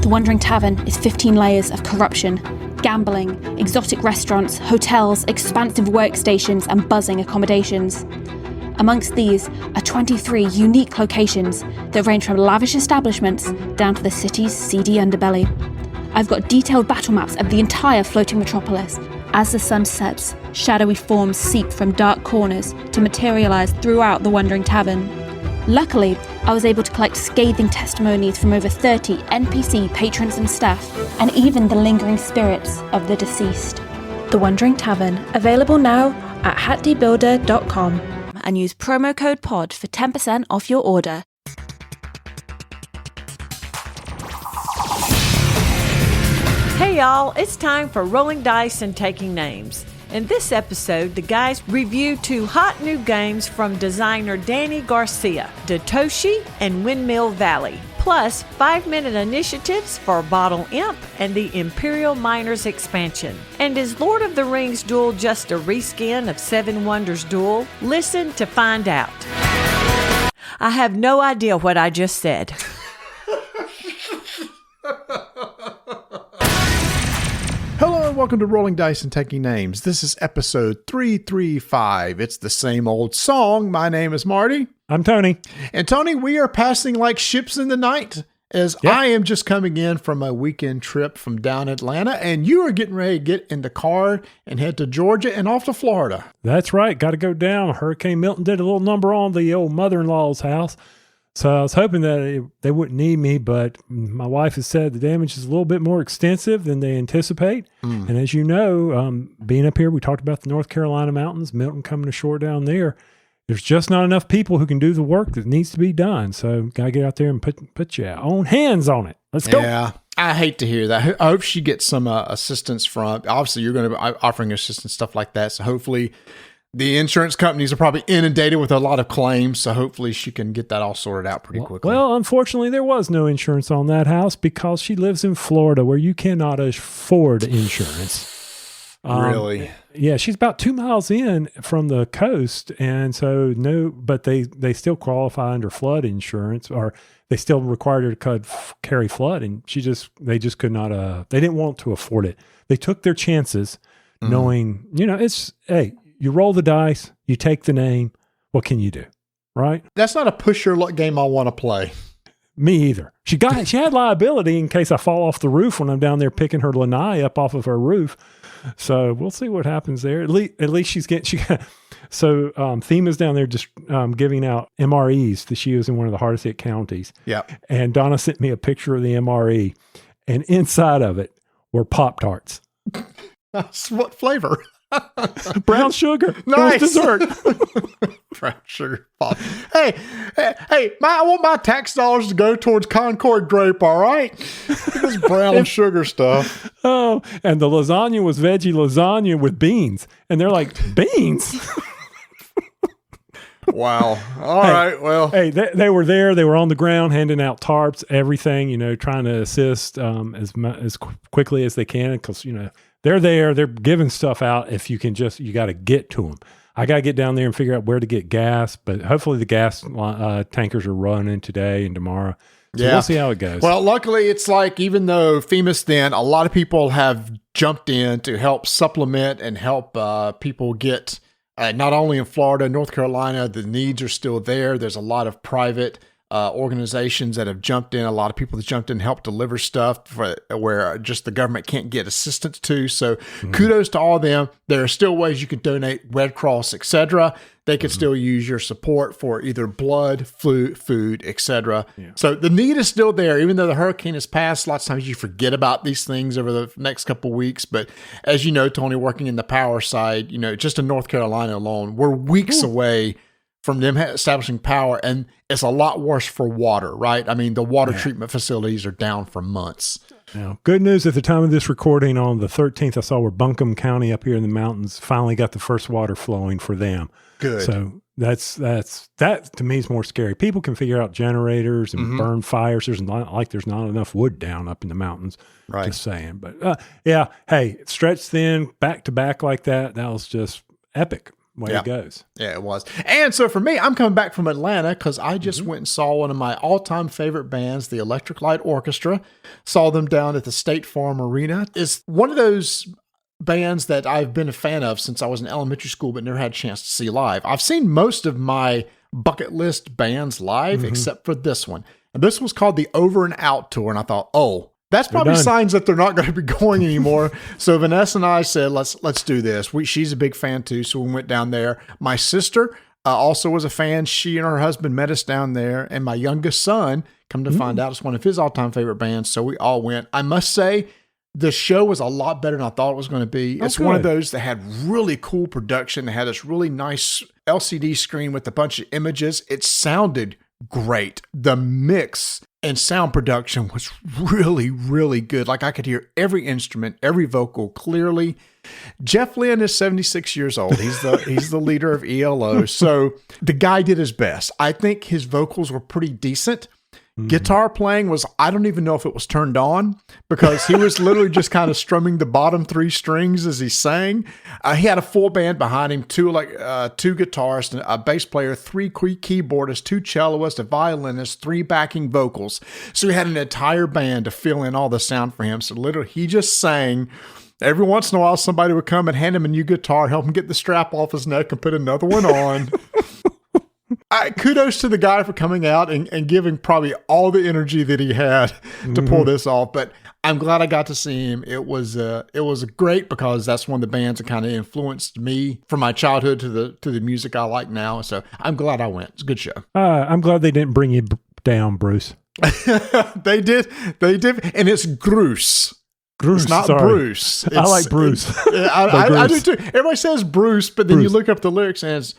The Wandering Tavern is 15 layers of corruption, gambling, exotic restaurants, hotels, expansive workstations, and buzzing accommodations. Amongst these are 23 unique locations that range from lavish establishments down to the city's seedy underbelly. I've got detailed battle maps of the entire floating metropolis. As the sun sets, shadowy forms seep from dark corners to materialize throughout the Wandering Tavern. Luckily, I was able to collect scathing testimonies from over 30 NPC patrons and staff, and even the lingering spirits of the deceased. The Wandering Tavern, available now at hatdebuilder.com, and use promo code POD for 10% off your order. Hey y'all, it's time for Rolling Dice and Taking Names. In this episode, the guys review 2 hot new games from designer Danny Garcia, Daitoshi and Windmill Valley, plus 5-minute initiatives for Bottle Imp and the Imperial Miners expansion. And is Lord of the Rings Duel just a reskin of Seven Wonders Duel? Listen to find out. I have no idea what I just said. Hello and welcome to Rolling Dice and Taking Names. This is episode 335. It's the same old song. My name is Marty. I'm Tony. And Tony, we are passing like ships in the night as I am just coming in from a weekend trip from down Atlanta, and you are getting ready to get in the car and head to Georgia and off to Florida. That's right. Got to go down. Hurricane Milton did a little number on the old mother-in-law's house. So I was hoping that they wouldn't need me, but my wife has said the damage is a little bit more extensive than they anticipate. And as you know, being up here, we talked about the North Carolina mountains, Milton coming ashore down there. There's just not enough people who can do the work that needs to be done. So got to get out there and put your own hands on it. Let's go. Yeah, I hate to hear that. I hope she gets some assistance from, obviously you're going to be offering assistance, stuff like that. So hopefully the insurance companies are probably inundated with a lot of claims, so hopefully she can get that all sorted out pretty quickly. Well, unfortunately, there was no insurance on that house because she lives in Florida where you cannot afford insurance. Really? Yeah, she's about 2 miles in from the coast, and so but they still qualify under flood insurance, or they still required her to carry flood, and they just could not, they didn't want to afford it. They took their chances knowing, you roll the dice, you take the name. What can you do? Right? That's not a push your luck game I want to play. Me either. She had liability in case I fall off the roof when I'm down there picking her lanai up off of her roof. So we'll see what happens there. At least so FEMA's down there just giving out MREs that she was in one of the hardest hit counties. Yeah. And Donna sent me a picture of the MRE, and inside of it were Pop-Tarts. What flavor? Brown sugar. Nice. Dessert. Brown sugar pop. Hey, I want my tax dollars to go towards Concord Grape, all right? This brown sugar stuff. Oh, and the lasagna was veggie lasagna with beans. And they're like, beans? Wow. All right. Well. Hey, they were there. They were on the ground handing out tarps, everything, trying to assist as quickly as they can because, they're there. They're giving stuff out. If you can you got to get to them. I got to get down there and figure out where to get gas, but hopefully the gas tankers are running today and tomorrow. So we'll see how it goes. Well, luckily it's like, even though FEMA's thin, a lot of people have jumped in to help supplement and help people get, not only in Florida, North Carolina, the needs are still there. There's a lot of private organizations that have jumped in, a lot of people that jumped in and helped deliver stuff where just the government can't get assistance to. So kudos to all of them. There are still ways you can donate, Red Cross, etc. They could still use your support for either blood, food, etc. Yeah. So the need is still there, even though the hurricane has passed. Lots of times you forget about these things over the next couple of weeks. But as you know, Tony, working in the power side, just in North Carolina alone, we're weeks away from them establishing power, and it's a lot worse for water, right? I mean, the water treatment facilities are down for months. Now, good news at the time of this recording on the 13th, I saw where Buncombe County up here in the mountains finally got the first water flowing for them. Good. So that to me is more scary. People can figure out generators and burn fires. There's not enough wood down up in the mountains. Right. Just saying. But hey, stretched thin, back to back like that. That was just epic. way it goes. Yeah, it was. And so for me, I'm coming back from Atlanta because I just went and saw one of my all-time favorite bands, the Electric Light Orchestra. Saw them down at the State Farm Arena. It's one of those bands that I've been a fan of since I was in elementary school, but never had a chance to see live. I've seen most of my bucket list bands live, except for this one. And this was called the Over and Out Tour. And I thought, oh, that's probably signs that they're not going to be going anymore. So Vanessa and I said, let's do this. She's a big fan too. So we went down there. My sister also was a fan. She and her husband met us down there. And my youngest son, come to find out, it's one of his all-time favorite bands. So we all went. I must say, the show was a lot better than I thought it was going to be. It's one of those that had really cool production. They had this really nice LCD screen with a bunch of images. It sounded great. The mix and sound production was really, really good. Like I could hear every instrument, every vocal clearly. Jeff Lynne is 76 years old. He's the leader of ELO. So the guy did his best. I think his vocals were pretty decent. Guitar playing was, I don't even know if it was turned on because he was literally just kind of strumming the bottom 3 strings as he sang. He had a full band behind him, 2 guitarists, a bass player, 3 keyboardists, 2 cellists, a violinist, 3 backing vocals. So he had an entire band to fill in all the sound for him. So literally he just sang. Every once in a while, somebody would come and hand him a new guitar, help him get the strap off his neck and put another one on. Kudos to the guy for coming out and giving probably all the energy that he had to pull this off. But I'm glad I got to see him. It was great because that's one of the bands that kind of influenced me from my childhood to the music I like now. So I'm glad I went. It's a good show. I'm glad they didn't bring you down, Bruce. They did. And it's Bruce. It's not Bruce. I like Bruce. I do too. Everybody says Bruce, but then you look up the lyrics and it's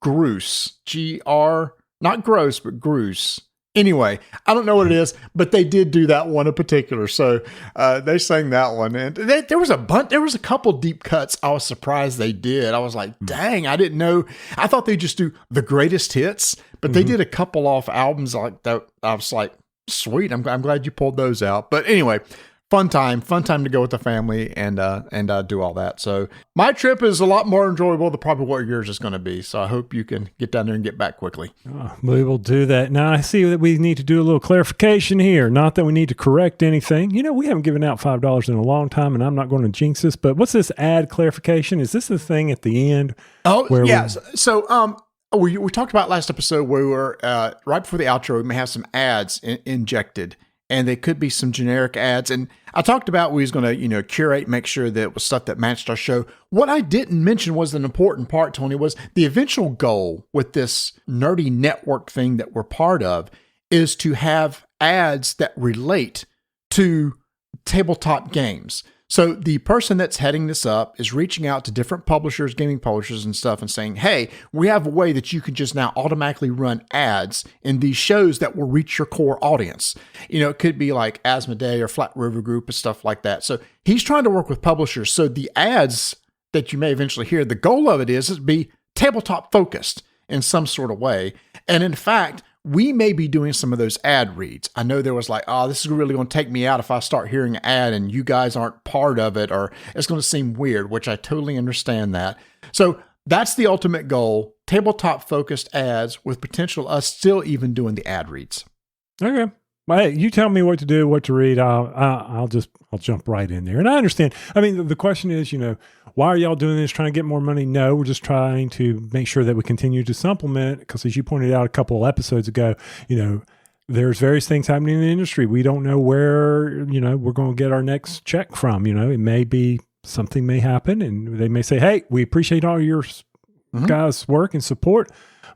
Gruce, G-R, not gross, but Gruce. Anyway, I don't know what it is, but they did do that one in particular. So they sang that one, and there was a couple deep cuts. I was surprised they did. I was like, dang, I didn't know. I thought they'd just do the greatest hits, but they did a couple off albums like that. I was like, sweet. I'm glad you pulled those out. But anyway. Fun time to go with the family and do all that. So my trip is a lot more enjoyable than probably what yours is going to be. So I hope you can get down there and get back quickly. We will do that. Now I see that we need to do a little clarification here. Not that we need to correct anything. We haven't given out $5 in a long time, and I'm not going to jinx this. But what's this ad clarification? Is this the thing at the end? Oh, yeah. So we talked about last episode where we were right before the outro. We may have some ads injected. And they could be some generic ads. And I talked about we was going to, curate, make sure that it was stuff that matched our show. What I didn't mention was an important part, Tony, was the eventual goal with this nerdy network thing that we're part of is to have ads that relate to tabletop games. So the person that's heading this up is reaching out to different publishers, gaming publishers and stuff, and saying, hey, we have a way that you can just now automatically run ads in these shows that will reach your core audience. It could be like Asmodee or Flat River Group and stuff like that. So he's trying to work with publishers. So the ads that you may eventually hear, the goal of it is to be tabletop focused in some sort of way. And in fact, we may be doing some of those ad reads. I know there was like, oh, this is really going to take me out if I start hearing an ad and you guys aren't part of it, or it's going to seem weird, which I totally understand that. So that's the ultimate goal, tabletop focused ads with potential us still even doing the ad reads. Okay. Well, hey, you tell me what to do, what to read. I'll jump right in there. And I understand. I mean, the question is, why are y'all doing this? Trying to get more money? No, we're just trying to make sure that we continue to supplement. Because as you pointed out a couple of episodes ago, there's various things happening in the industry. We don't know where, we're going to get our next check from. It may be something may happen, and they may say, hey, we appreciate all your guys' work and support,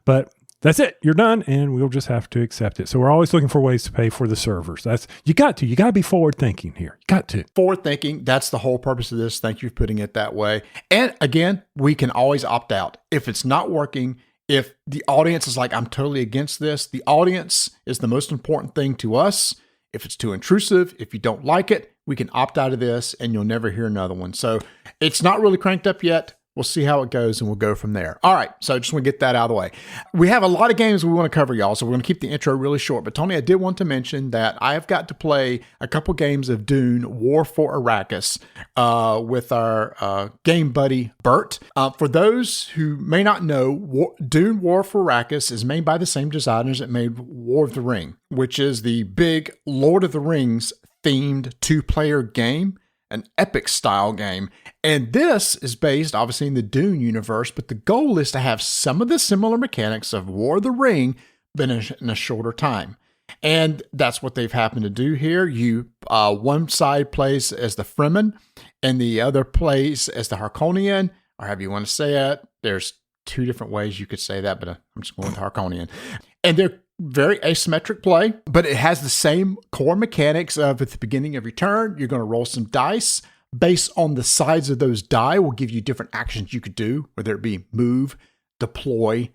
but that's it. You're done, and we'll just have to accept it. So we're always looking for ways to pay for the servers. You got to be forward thinking here. You got to. Forward thinking. That's the whole purpose of this. Thank you for putting it that way. And again, we can always opt out. If it's not working, if the audience is like, I'm totally against this, the audience is the most important thing to us. If it's too intrusive, if you don't like it, we can opt out of this and you'll never hear another one. So it's not really cranked up yet. We'll see how it goes, and we'll go from there. All right, so I just want to get that out of the way. We have a lot of games we want to cover, y'all, so we're going to keep the intro really short. But Tony, I did want to mention that I have got to play a couple games of Dune War for Arrakis with our game buddy, Bert. For those who may not know, Dune War for Arrakis is made by the same designers that made War of the Ring, which is the big Lord of the Rings themed 2-player game, an epic style game. And this is based obviously in the Dune universe, but the goal is to have some of the similar mechanics of War of the Ring, but in a shorter time. And that's what they've happened to do here. One side plays as the Fremen, and the other plays as the Harkonian, or however you want to say it. There's 2 different ways you could say that, but I'm just going with Harkonian. And they're very asymmetric play, but it has the same core mechanics of at the beginning of your turn, you're going to roll some dice. Based on the size of those die will give you different actions you could do, whether it be move, deploy,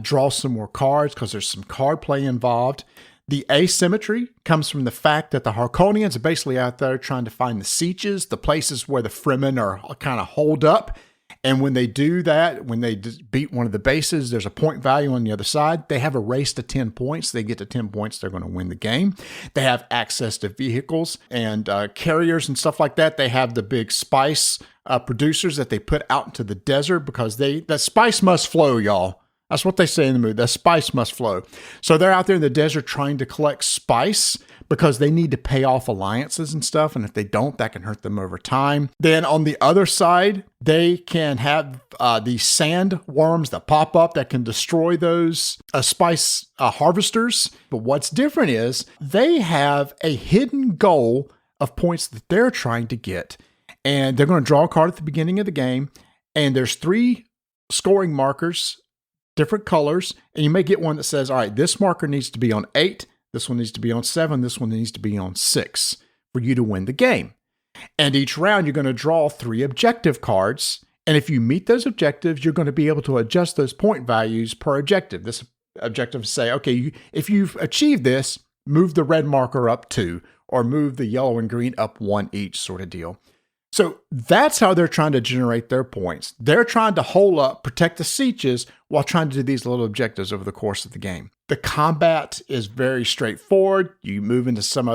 draw some more cards because there's some card play involved. The asymmetry comes from the fact that the Harkonians are basically out there trying to find the sieges, the places where the Fremen are kind of holed up. And when they do that, when they beat one of the bases, there's a point value on the other side. They have a race to 10 points. They get to 10 points, they're going to win the game. They have access to vehicles and carriers and stuff like that. They have the big spice producers that they put out into the desert because that spice must flow, y'all. That's what they say in the movie. The spice must flow. So they're out there in the desert trying to collect spice because they need to pay off alliances and stuff. And if they don't, that can hurt them over time. Then on the other side, they can have these sand worms that pop up that can destroy those spice harvesters. But what's different is they have a hidden goal of points that they're trying to get. And they're going to draw a card at the beginning of the game. And there's 3 scoring markers, different colors, and you may get one that says, all right, this marker needs to be on 8, this one needs to be on 7, this one needs to be on 6 for you to win the game. And each round, you're going to draw 3 objective cards, and if you meet those objectives, you're going to be able to adjust those point values per objective. This objective is say, okay, if you've achieved this, move the red marker up 2, or move the yellow and green up 1 each sort of deal. So that's how they're trying to generate their points. They're trying to hold up, protect the sieges while trying to do these little objectives over the course of the game. The combat is very straightforward. You move into some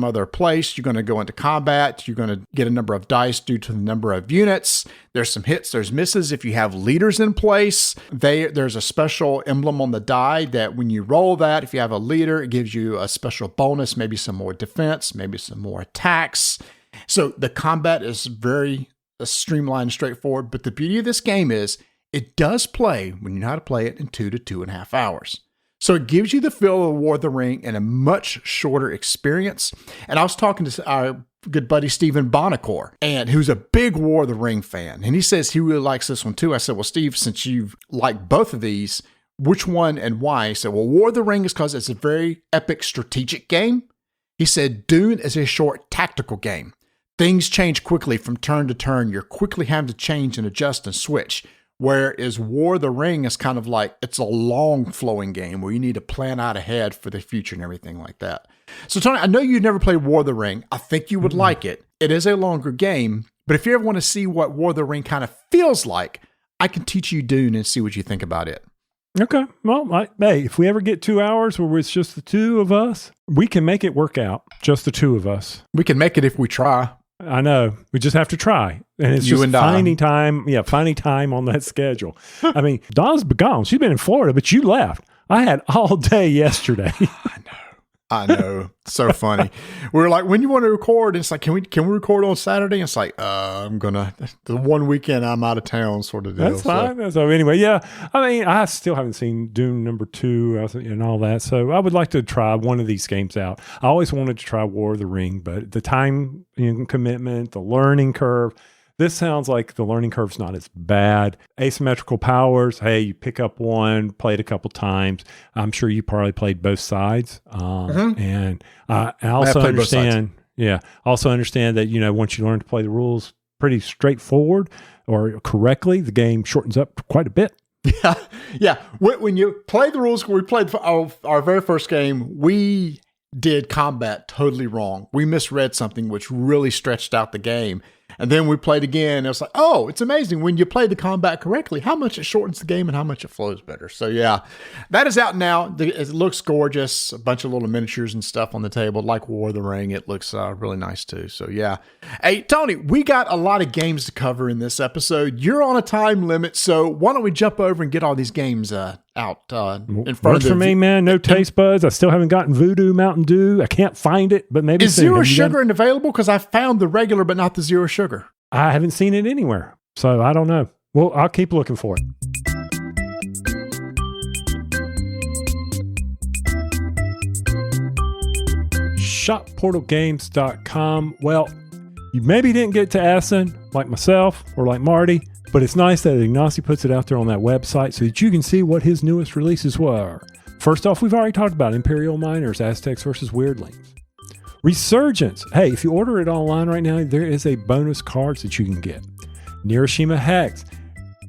other place. You're going to go into combat. You're going to get a number of dice due to the number of units. There's some hits, there's misses. If you have leaders in place, there's a special emblem on the die that when you roll that, if you have a leader, it gives you a special bonus, maybe some more defense, maybe some more attacks. So the combat is very streamlined and straightforward, but the beauty of this game is it does play, when you know how to play it, in 2 to 2.5 hours. So it gives you the feel of War of the Ring in a much shorter experience. And I was talking to our good buddy Stephen Bonacore, and who's a big War of the Ring fan, and he says he really likes this one too. I said, well, Steve, since you like both of these, which one and why? He said, well, War of the Ring is because it's a very epic strategic game. He said Dune is a short tactical game. Things change quickly from turn to turn. You're quickly having to change and adjust and switch. Whereas War of the Ring is kind of like, it's a long flowing game where you need to plan out ahead for the future and everything like that. So Tony, I know you've never played War of the Ring. I think you would like it. It is a longer game, but if you ever want to see what War of the Ring kind of feels like, I can teach you Dune and see what you think about it. Okay. Well, hey, if we ever get 2 hours where it's just the 2 of us, we can make it work out. Just the 2 of us. We can make it if we try. I know. We just have to try. And it's just finding time. Yeah, finding time on that schedule. I mean, Dawn's been gone. She's been in Florida, but you left. I had all day yesterday. I know. So funny. We were like, when you want to record? And it's like, can we record on Saturday? And it's like, the one weekend I'm out of town sort of deal. That's fine. So anyway, yeah. I mean, I still haven't seen Dune number 2 and all that. So I would like to try one of these games out. I always wanted to try War of the Ring, but the time commitment, the learning curve, this sounds like the learning curve's not as bad. Asymmetrical powers. Hey, you pick up one, play it a couple times. I'm sure you probably played both sides. And I also understand. Yeah. Also understand that, once you learn to play the rules pretty straightforward or correctly, the game shortens up quite a bit. Yeah. Yeah. When you play the rules, we played our very first game, we did combat totally wrong. We misread something which really stretched out the game. And then we played again. And it was like, oh, it's amazing when you play the combat correctly, how much it shortens the game and how much it flows better. So yeah, that is out now. It looks gorgeous. A bunch of little miniatures and stuff on the table, like War of the Ring. It looks really nice too. So yeah. Hey, Tony, we got a lot of games to cover in this episode. You're on a time limit, so why don't we jump over and get all these games out in front Works for me, man. No taste buds. I still haven't gotten Voodoo Mountain Dew. I can't find it, but maybe is soon. Zero Sugar available? Because I found the regular, but not the Zero Sugar. I haven't seen it anywhere, so I don't know. Well, I'll keep looking for it. ShopPortalGames.com. Well, you maybe didn't get to Essen like myself or like Marty, but it's nice that Ignacy puts it out there on that website so that you can see what his newest releases were. First off, we've already talked about Imperial Miners, Aztecs versus Weirdlings. Resurgence. Hey, if you order it online right now, there is a bonus cards that you can get. Nirishima Hex.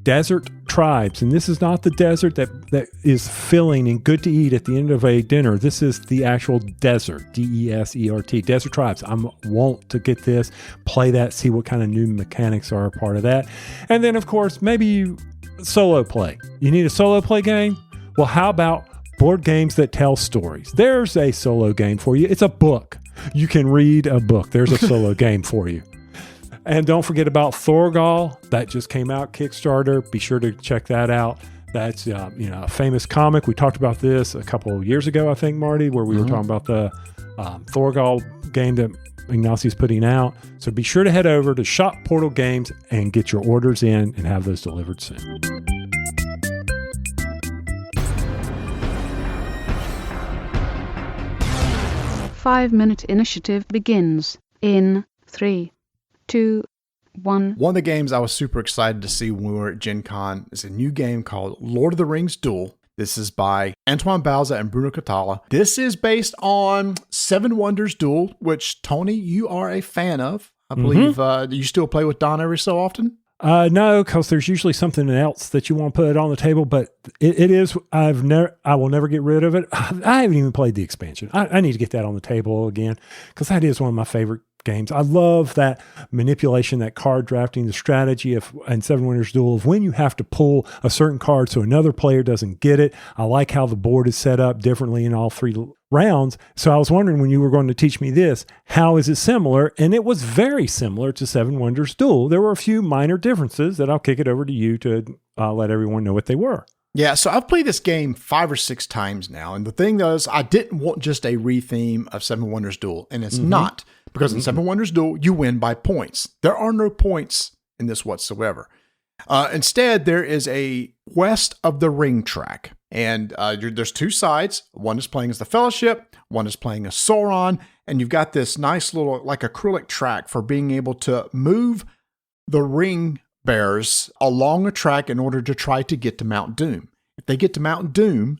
Desert Tribes. And this is not the desert that is filling and good to eat at the end of a dinner. This is the actual desert. D-E-S-E-R-T. Desert Tribes. I want to get this, play that, see what kind of new mechanics are a part of that. And then, of course, maybe solo play. You need a solo play game? Well, how about board games that tell stories? There's a solo game for you. It's a book. You can read a book. There's a solo game for you. And don't forget about Thorgal. That just came out, Kickstarter. Be sure to check that out. That's a famous comic. We talked about this a couple of years ago, I think, Marty, where we were talking about the Thorgal game that Ignacy's putting out. So be sure to head over to Shop Portal Games and get your orders in and have those delivered soon. Five-minute initiative begins in 3, 2, 1. One of the games I was super excited to see when we were at Gen Con is a new game called Lord of the Rings Duel. This is by Antoine Bauza and Bruno Catala. This is based on Seven Wonders Duel, which, Tony, you are a fan of. I believe you still play with Don every so often? No, because there's usually something else that you want to put on the table, but it is, I will never get rid of it. I haven't even played the expansion. I need to get that on the table again, because that is one of my favorite games. I love that manipulation, that card drafting, the strategy and Seven Wonders Duel of when you have to pull a certain card so another player doesn't get it. I like how the board is set up differently in all three rounds. So I was wondering, when you were going to teach me this, how is it similar? And it was very similar to Seven Wonders Duel. There were a few minor differences that I'll kick it over to you to let everyone know what they were. Yeah, so I've played this game 5 or 6 times now. And the thing is, I didn't want just a retheme of Seven Wonders Duel. And it's not. Because in Seven Wonders Duel, you win by points. There are no points in this whatsoever. Instead, there is a West of the Ring track. And there's 2 sides. One is playing as the Fellowship. One is playing as Sauron. And you've got this nice little like acrylic track for being able to move the ring bearers along a track in order to try to get to Mount Doom. If they get to Mount Doom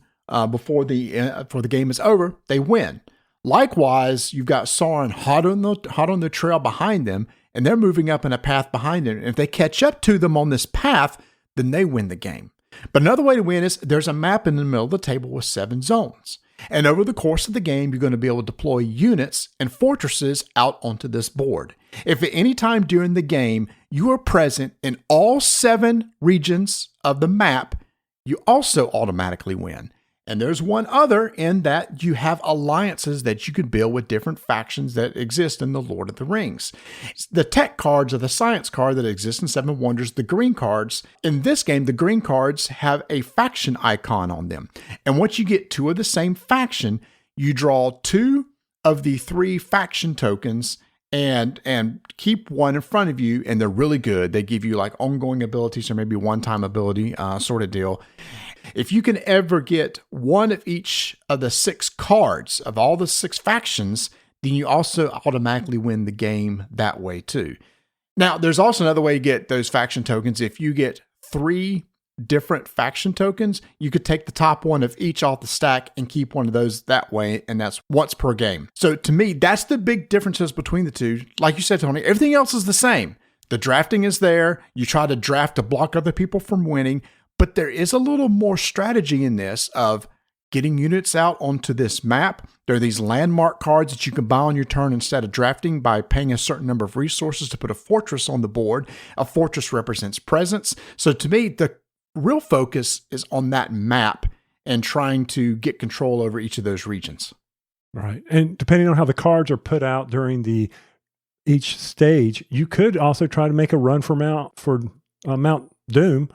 before the game is over, they win. Likewise, you've got Sauron hot on the trail behind them, and they're moving up in a path behind them. And if they catch up to them on this path, then they win the game. But another way to win is there's a map in the middle of the table with 7 zones. And over the course of the game, you're going to be able to deploy units and fortresses out onto this board. If at any time during the game you are present in all 7 regions of the map, you also automatically win. And there's one other in that you have alliances that you can build with different factions that exist in the Lord of the Rings. The tech cards are the science card that exists in Seven Wonders, the green cards. In this game, the green cards have a faction icon on them. And once you get 2 of the same faction, you draw 2 of the 3 faction tokens and keep one in front of you, and they're really good. They give you like ongoing abilities or maybe one-time ability sort of deal. If you can ever get 1 of each of the 6 cards of all the 6 factions, then you also automatically win the game that way too. Now, there's also another way to get those faction tokens. If you get 3 different faction tokens, you could take the top one of each off the stack and keep one of those that way, and that's once per game. So to me, that's the big differences between the two. Like you said, Tony, everything else is the same. The drafting is there. You try to draft to block other people from winning, but there is a little more strategy in this of getting units out onto this map. There are these landmark cards that you can buy on your turn instead of drafting by paying a certain number of resources to put a fortress on the board. A fortress represents presence. So to me, the real focus is on that map and trying to get control over each of those regions. Right. And depending on how the cards are put out during each stage, you could also try to make a run for Mount Doom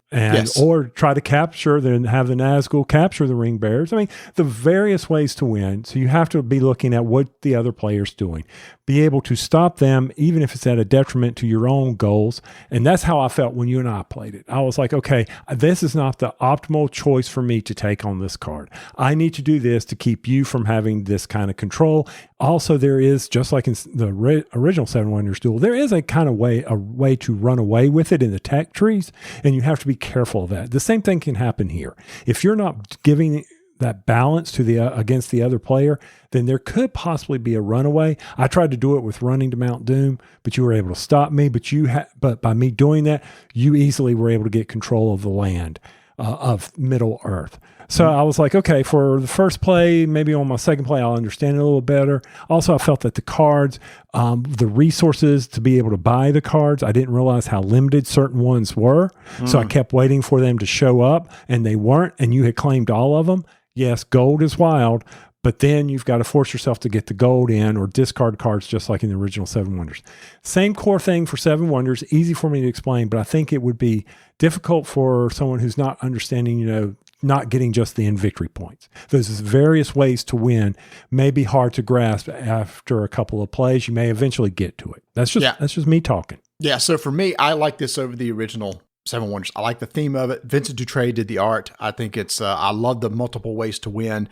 or try to capture, then have the Nazgul capture the ring bearers. I mean, the various ways to win. So you have to be looking at what the other player's doing, be able to stop them, even if it's at a detriment to your own goals. And that's how I felt when you and I played it. I was like, okay, this is not the optimal choice for me to take on this card. I need to do this to keep you from having this kind of control. Also, there is, just like in the original Seven Wonders Duel, there is a way to run away with it in the tech trees, and you have to be careful of that. The same thing can happen here. If you're not giving that balance to against the other player, then there could possibly be a runaway. I tried to do it with running to Mount Doom, but you were able to stop me. But by me doing that, you easily were able to get control of the land of Middle Earth. So I was like, okay, for the first play, maybe on my second play, I'll understand it a little better. Also, I felt that the cards, the resources to be able to buy the cards, I didn't realize how limited certain ones were. So I kept waiting for them to show up, and they weren't, and you had claimed all of them. Yes, gold is wild, but then you've got to force yourself to get the gold in or discard cards just like in the original Seven Wonders. Same core thing for Seven Wonders, easy for me to explain, but I think it would be difficult for someone who's not understanding, not getting just the in victory points. Those various ways to win may be hard to grasp after a couple of plays. You may eventually get to it. That's just me talking. Yeah, so for me, I like this over the original Seven Wonders. I like the theme of it. Vincent Dutray did the art. I think I love the multiple ways to win.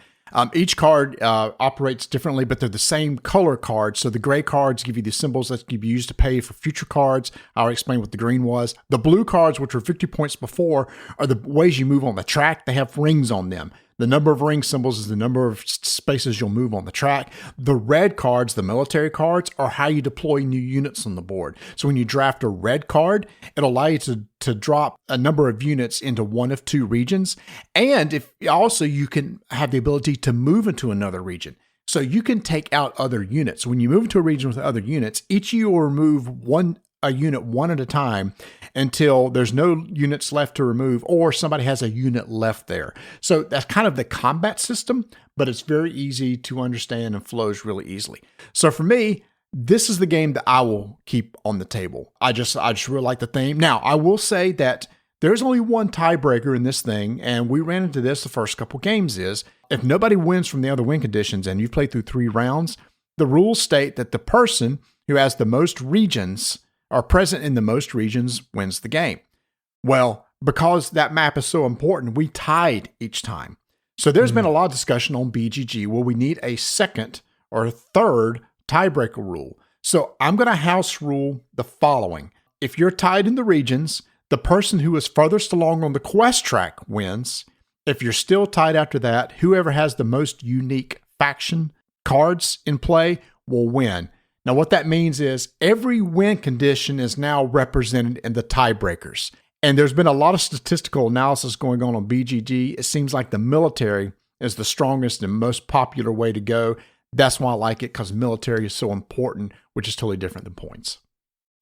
Each card operates differently, but they're the same color cards. So the gray cards give you the symbols that can be used to pay for future cards. I already explained what the green was. The blue cards, which were 50 points before, are the ways you move on the track. They have rings on them. The number of ring symbols is the number of spaces you'll move on the track. The red cards, the military cards, are how you deploy new units on the board. So when you draft a red card, it'll allow you to drop a number of units into one of two regions. And you can have the ability to move into another region. So you can take out other units. When you move into a region with other units, each of you will remove a unit one at a time until there's no units left to remove or somebody has a unit left there. So that's kind of the combat system, but it's very easy to understand and flows really easily. So for me, this is the game that I will keep on the table. I just really like the theme. Now, I will say that there's only one tiebreaker in this thing, and we ran into this the first couple games is, if nobody wins from the other win conditions and you play through 3 rounds, the rules state that the person who has the most regions are present in the most regions wins the game. Well, because that map is so important, we tied each time. So there's been a lot of discussion on BGG. Will we need a second or a third tiebreaker rule? So I'm going to house rule the following. If you're tied in the regions, the person who is furthest along on the quest track wins. If you're still tied after that, whoever has the most unique faction cards in play will win. Now, what that means is every win condition is now represented in the tiebreakers. And there's been a lot of statistical analysis going on BGG. It seems like the military is the strongest and most popular way to go. That's why I like it, because military is so important, which is totally different than points.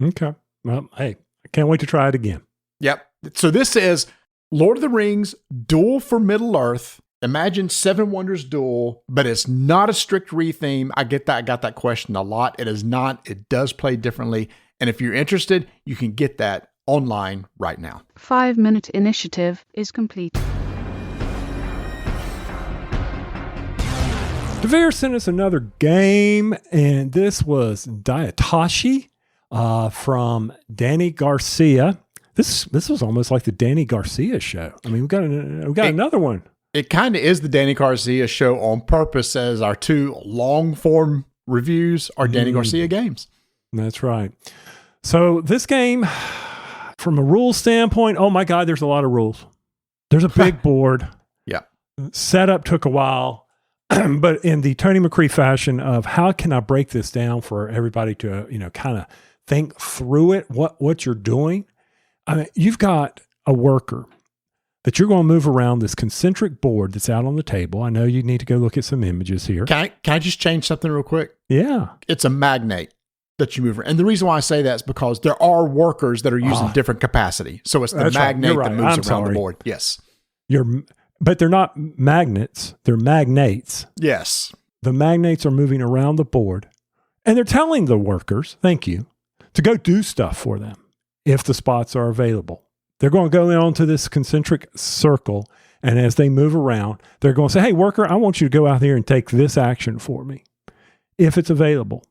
Okay. Well, hey, I can't wait to try it again. Yep. So this is Lord of the Rings, Duel for Middle Earth. Imagine Seven Wonders Duel, but it's not a strict retheme. I get that. I got that question a lot. It is not. It does play differently. And if you're interested, you can get that online right now. 5-minute initiative is complete. Devere sent us another game, and this was Daitoshi from Danny Garcia. This was almost like the Danny Garcia show. I mean, we got another one. It kind of is the Danny Garcia show on purpose, as our 2 long-form reviews are Danny Garcia games. That's right. So this game, from a rules standpoint, oh my God, there's a lot of rules. There's a big board. Yeah. Setup took a while, but in the Tony McCree fashion of how can I break this down for everybody to, kind of think through it, what you're doing. I mean, you've got a worker that you're going to move around this concentric board that's out on the table. I know you need to go look at some images here. Can I just change something real quick? Yeah. It's a magnate that you move around. And the reason why I say that is because there are workers that are using different capacity. So it's the magnate that moves around the board. Yes. But they're not magnets. They're magnates. Yes. The magnates are moving around the board, and they're telling the workers, thank you, to go do stuff for them if the spots are available. They're going to go onto this concentric circle, and as they move around, they're going to say, hey, worker, I want you to go out here and take this action for me if it's available.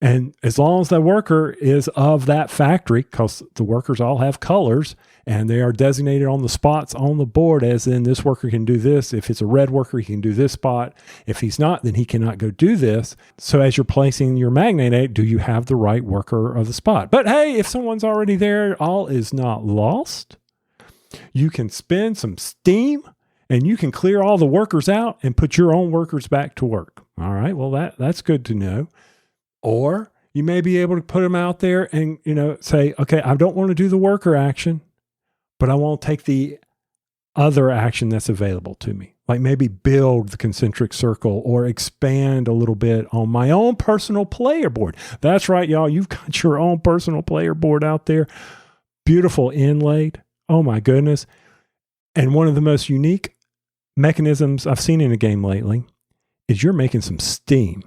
And as long as the worker is of that factory, because the workers all have colors and they are designated on the spots on the board, as in this worker can do this. If it's a red worker, he can do this spot. If he's not, then he cannot go do this. So as you're placing your magnate, do you have the right worker of the spot? But hey, if someone's already there, all is not lost. You can spend some steam and you can clear all the workers out and put your own workers back to work. All right, well, that's good to know. Or you may be able to put them out there and, say, okay, I don't want to do the worker action, but I want to take the other action that's available to me. Like maybe build the concentric circle or expand a little bit on my own personal player board. That's right, y'all. You've got your own personal player board out there. Beautiful inlaid. Oh my goodness. And one of the most unique mechanisms I've seen in a game lately is you're making some steam.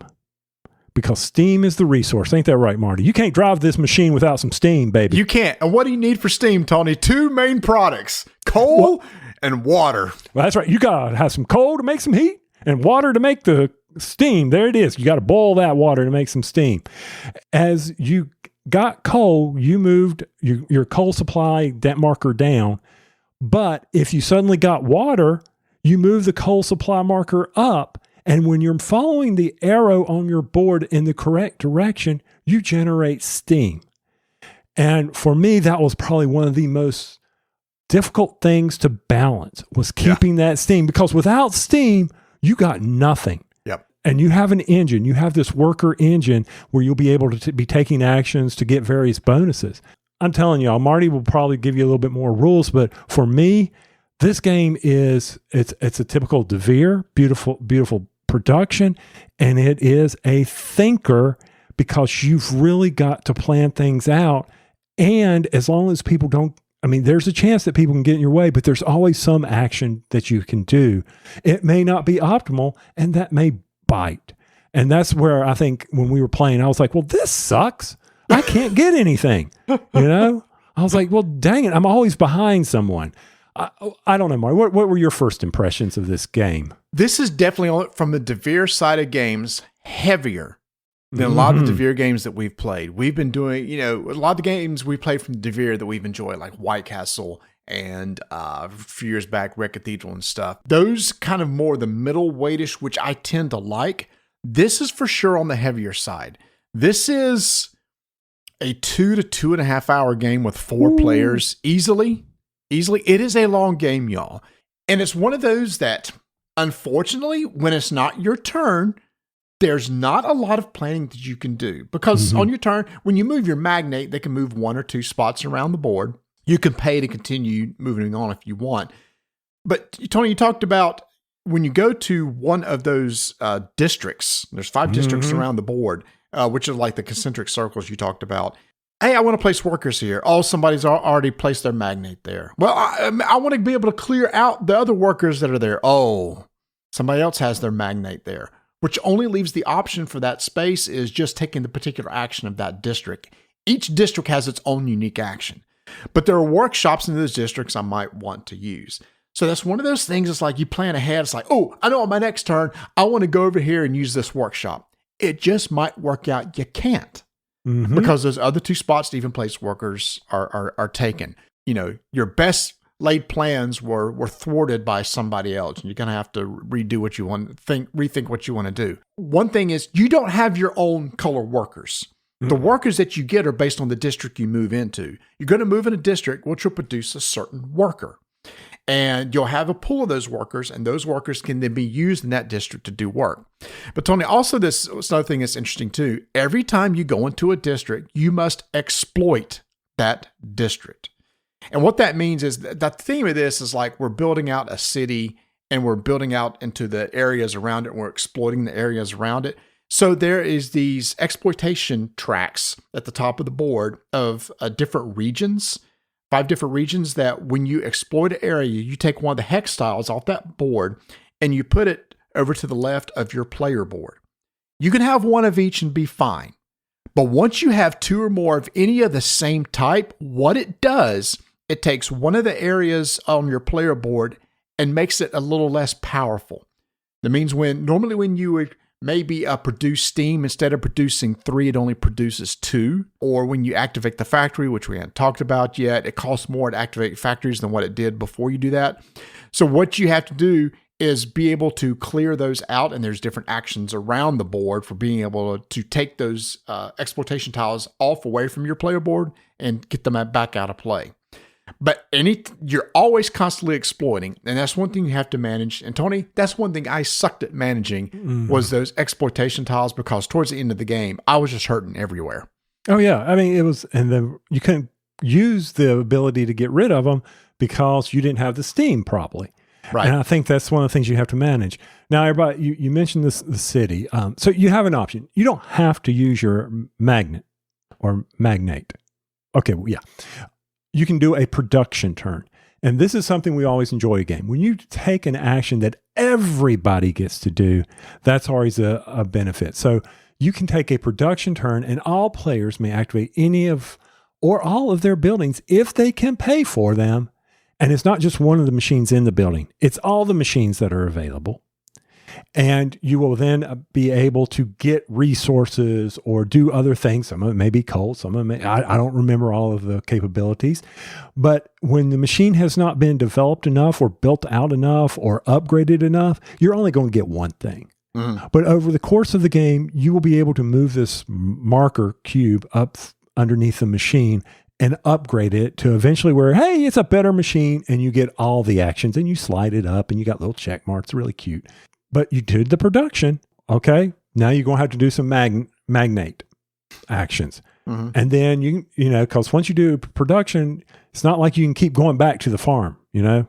Because steam is the resource. Ain't that right, Marty? You can't drive this machine without some steam, baby. You can't. And what do you need for steam, Tony? 2 main products, coal and water. Well, that's right. You got to have some coal to make some heat and water to make the steam. There it is. You got to boil that water to make some steam. As you got coal, you moved your coal supply that marker down. But if you suddenly got water, you move the coal supply marker up. And when you're following the arrow on your board in the correct direction, you generate steam. And for me, that was probably one of the most difficult things to balance, was keeping that steam. Because without steam, you got nothing. Yep. And you have an engine. You have this worker engine where you'll be able to be taking actions to get various bonuses. I'm telling y'all, Marty will probably give you a little bit more rules, but for me, this game it's a typical DeVere, beautiful production, and it is a thinker because you've really got to plan things out. And as long as people don't, there's a chance that people can get in your way, but there's always some action that you can do. It may not be optimal, and that may bite. And that's where I think when we were playing, I was like, well, this sucks. I can't get anything, I was like, well, dang it. I'm always behind someone. I don't know, Marty. What were your first impressions of this game? This is definitely, from the DeVere side of games, heavier than a lot of the DeVere games that we've played. We've been doing, a lot of the games we played from DeVere that we've enjoyed, like White Castle and a few years back, Red Cathedral and stuff. Those kind of more the middle weightish, which I tend to like. This is for sure on the heavier side. This is a 2 to 2.5 hour game with 4 players easily. It is a long game, y'all. And it's one of those that, unfortunately, when it's not your turn, there's not a lot of planning that you can do. Because on your turn, when you move your magnate, they can move 1 or 2 spots around the board. You can pay to continue moving on if you want. But Tony, you talked about when you go to one of those districts, there's 5 districts around the board, which are like the concentric circles you talked about. Hey, I want to place workers here. Oh, somebody's already placed their magnate there. Well, I want to be able to clear out the other workers that are there. Oh, somebody else has their magnate there, which only leaves the option for that space is just taking the particular action of that district. Each district has its own unique action, but there are workshops in those districts I might want to use. So that's one of those things. It's like you plan ahead. It's like, oh, I know on my next turn, I want to go over here and use this workshop. It just might work out. You can't. Because those other 2 spots to even place workers are taken. Your best laid plans were thwarted by somebody else, and you're going to have to redo what you want, rethink what you want to do. One thing is you don't have your own color workers. The workers that you get are based on the district you move into. You're going to move in a district which will produce a certain worker. And you'll have a pool of those workers, and those workers can then be used in that district to do work. But Tony, also this another thing that's interesting too. Every time you go into a district, you must exploit that district. And what that means is that the theme of this is like we're building out a city and we're building out into the areas around it. And we're exploiting the areas around it. So there is these exploitation tracks at the top of the board of different regions, 5 different regions that when you exploit an area, you take one of the hex tiles off that board and you put it over to the left of your player board. You can have one of each and be fine. But once you have 2 or more of any of the same type, what it does, it takes one of the areas on your player board and makes it a little less powerful. That means normally when you would maybe produce steam, instead of producing 3, it only produces 2. Or when you activate the factory, which we haven't talked about yet, it costs more to activate factories than what it did before you do that. So what you have to do is be able to clear those out, and there's different actions around the board for being able to take those exploitation tiles off away from your player board and get them back out of play. But you're always constantly exploiting, and that's one thing you have to manage. And Tony, that's one thing I sucked at managing was those exploitation tiles, because towards the end of the game, I was just hurting everywhere. Oh yeah, I mean it was, and then you couldn't use the ability to get rid of them because you didn't have the steam properly. Right. And I think that's one of the things you have to manage. Now, everybody, you mentioned the city. So you have an option. You don't have to use your magnet or magnate. Okay, well, yeah. You can do a production turn. And this is something we always enjoy a game. When you take an action that everybody gets to do, that's always a benefit. So you can take a production turn, and all players may activate any of or all of their buildings if they can pay for them. And it's not just one of the machines in the building. It's all the machines that are available. And you will then be able to get resources or do other things. Some of it may be coal. Some of it may, I don't remember all of the capabilities. But when the machine has not been developed enough or built out enough or upgraded enough, you're only going to get one thing. But over the course of the game, you will be able to move this marker cube up underneath the machine and upgrade it to eventually where, hey, it's a better machine, and you get all the actions, and you slide it up, and you got little check marks, really cute. But you did the production, okay? Now you're going to have to do some magnate actions. And then, you know, because once you do production, it's not like you can keep going back to the farm, you know?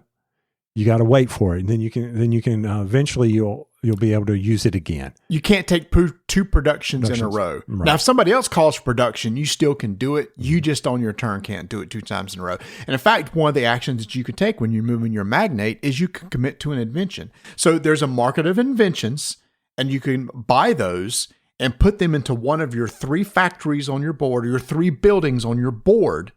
You got to wait for it, and then you can eventually you'll be able to use it again. You can't take 2 productions in a row. Right. Now, if somebody else calls for production, you still can do it. You just on your turn can't do it 2 times in a row. And in fact, one of the actions that you can take when you're moving your magnate is you can commit to an invention. So there's a market of inventions, and you can buy those and put them into one of your 3 factories on your board, or your 3 buildings on your board,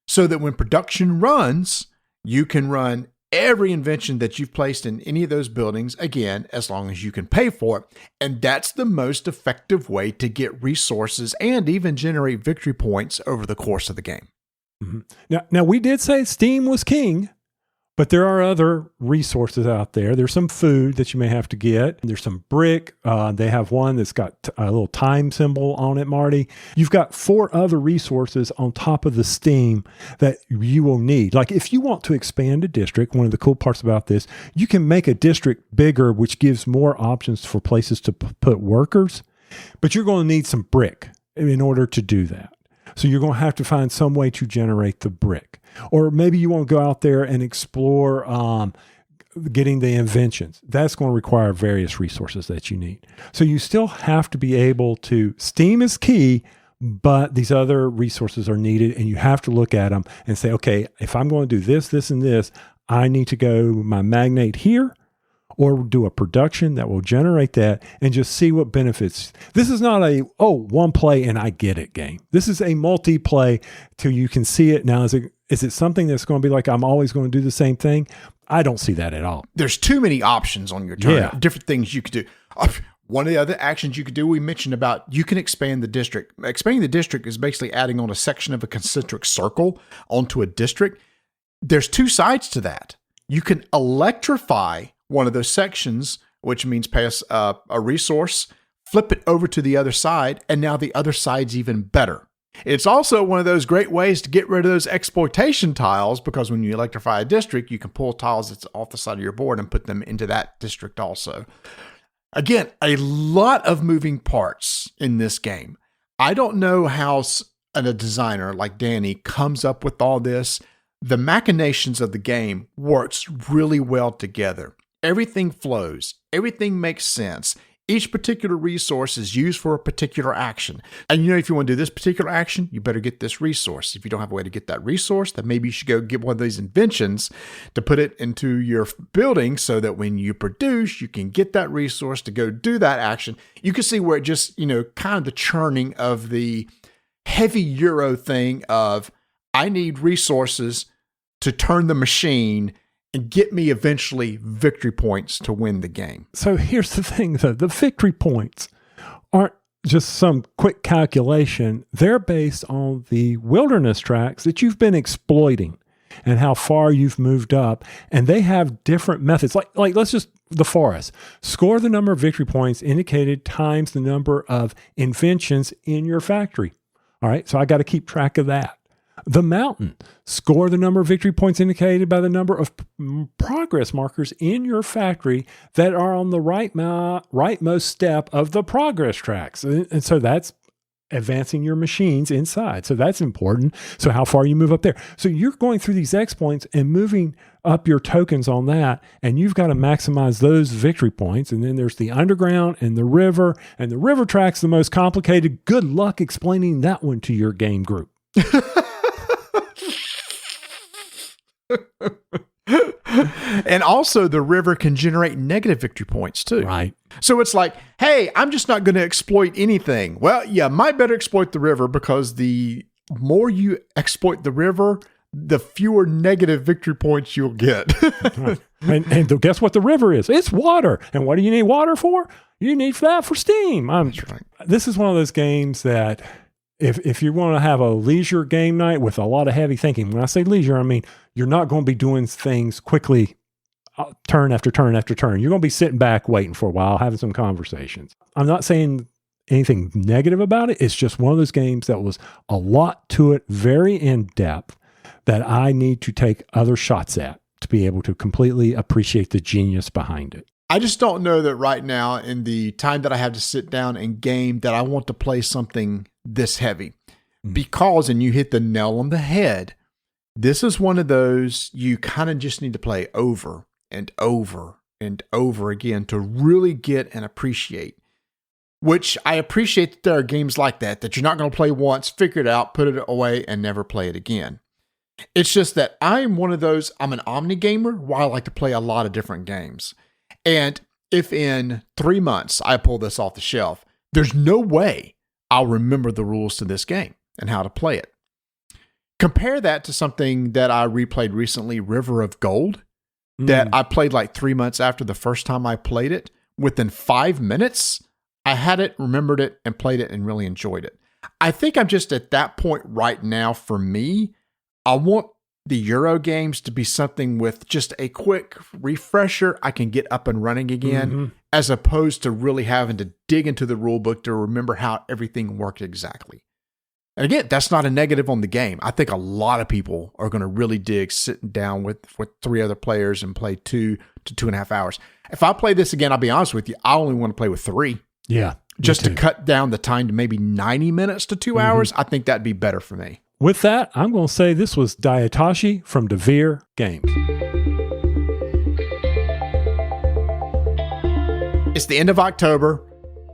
so that when production runs, you can run every invention that you've placed in any of those buildings, again, as long as you can pay for it. And that's the most effective way to get resources and even generate victory points over the course of the game. Now we did say Steam was king, but there are other resources out there. There's some food that you may have to get. There's some brick. They have one that's got a little time symbol on it, Marty. You've got 4 other resources on top of the Steam that you will need. Like if you want to expand a district, one of the cool parts about this, you can make a district bigger, which gives more options for places to put workers, but you're going to need some brick in order to do that. So you're going to have to find some way to generate the brick. Or maybe you want to go out there and explore getting the inventions. That's going to require various resources that you need. So you still have to be able to, Steam is key, but these other resources are needed, and you have to look at them and say, okay, if I'm going to do this, this, and this, I need to go my magnate here, or do a production that will generate that and just see what benefits. This is not a, one play and I get it game. This is a multi-play till you can see it. Now, is it something that's going to be like, I'm always going to do the same thing? I don't see that at all. There's too many options on your turn. Yeah. Different things you could do. One of the other actions you could do, we mentioned about, you can expand the district. Expanding the district is basically adding on a section of a concentric circle onto a district. There's 2 sides to that. You can electrify one of those sections, which means pay us a resource, flip it over to the other side, and now the other side's even better. It's also one of those great ways to get rid of those exploitation tiles, because when you electrify a district, you can pull tiles that's off the side of your board and put them into that district also. Again, a lot of moving parts in this game. I don't know how a designer like Danny comes up with all this, the machinations of the game works really well together. Everything flows. Everything makes sense. Each particular resource is used for a particular action. And if you want to do this particular action, you better get this resource. If you don't have a way to get that resource, then maybe you should go get one of these inventions to put it into your building so that when you produce, you can get that resource to go do that action. You can see where it just, kind of the churning of the heavy Euro thing of, I need resources to turn the machine and get me eventually victory points to win the game. So here's the thing, though. The victory points aren't just some quick calculation. They're based on the wilderness tracks that you've been exploiting and how far you've moved up. And they have different methods. Like let's just, the forest. Score the number of victory points indicated times the number of inventions in your factory. All right, so I got to keep track of that. The mountain. Score the number of victory points indicated by the number of progress markers in your factory that are on the rightmost step of the progress tracks. And so that's advancing your machines inside. So that's important. So how far you move up there. So you're going through these exploits and moving up your tokens on that, and you've got to maximize those victory points. And then there's the underground and the river track's the most complicated. Good luck explaining that one to your game group. And also the river can generate negative victory points too. Right. So it's like, hey, I'm just not going to exploit anything. Well, yeah, might better exploit the river, because the more you exploit the river, the fewer negative victory points you'll get. and guess what the river is? It's water. And what do you need water for? You need that for steam. That's right. This is one of those games that if you want to have a leisure game night with a lot of heavy thinking, when I say leisure, I mean you're not going to be doing things quickly, turn after turn after turn. You're going to be sitting back waiting for a while, having some conversations. I'm not saying anything negative about it. It's just one of those games that was a lot to it, very in depth, that I need to take other shots at to be able to completely appreciate the genius behind it. I just don't know that right now, in the time that I have to sit down and game, that I want to play something this heavy. Because, and you hit the nail on the head, this is one of those you kind of just need to play over and over and over again to really get and appreciate. Which I appreciate that there are games like that you're not going to play once, figure it out, put it away, and never play it again. It's just that I'm one of those, I'm an omni gamer where I like to play a lot of different games. And if in 3 months I pull this off the shelf, there's no way I'll remember the rules to this game and how to play it. Compare that to something that I replayed recently, River of Gold, that I played like 3 months after the first time I played it. Within 5 minutes, I had it, remembered it, and played it and really enjoyed it. I think I'm just at that point right now for me. I want the Euro games to be something with just a quick refresher. I can get up and running again, as opposed to really having to dig into the rule book to remember how everything worked exactly. And again, that's not a negative on the game. I think a lot of people are going to really dig sitting down with 3 other players and play 2 to 2.5 hours. If I play this again, I'll be honest with you, I only want to play with 3. Yeah. Just to cut down the time to maybe 90 minutes to 2 hours. I think that'd be better for me. With that, I'm going to say this was Daitoshi from DeVere Games. It's the end of October.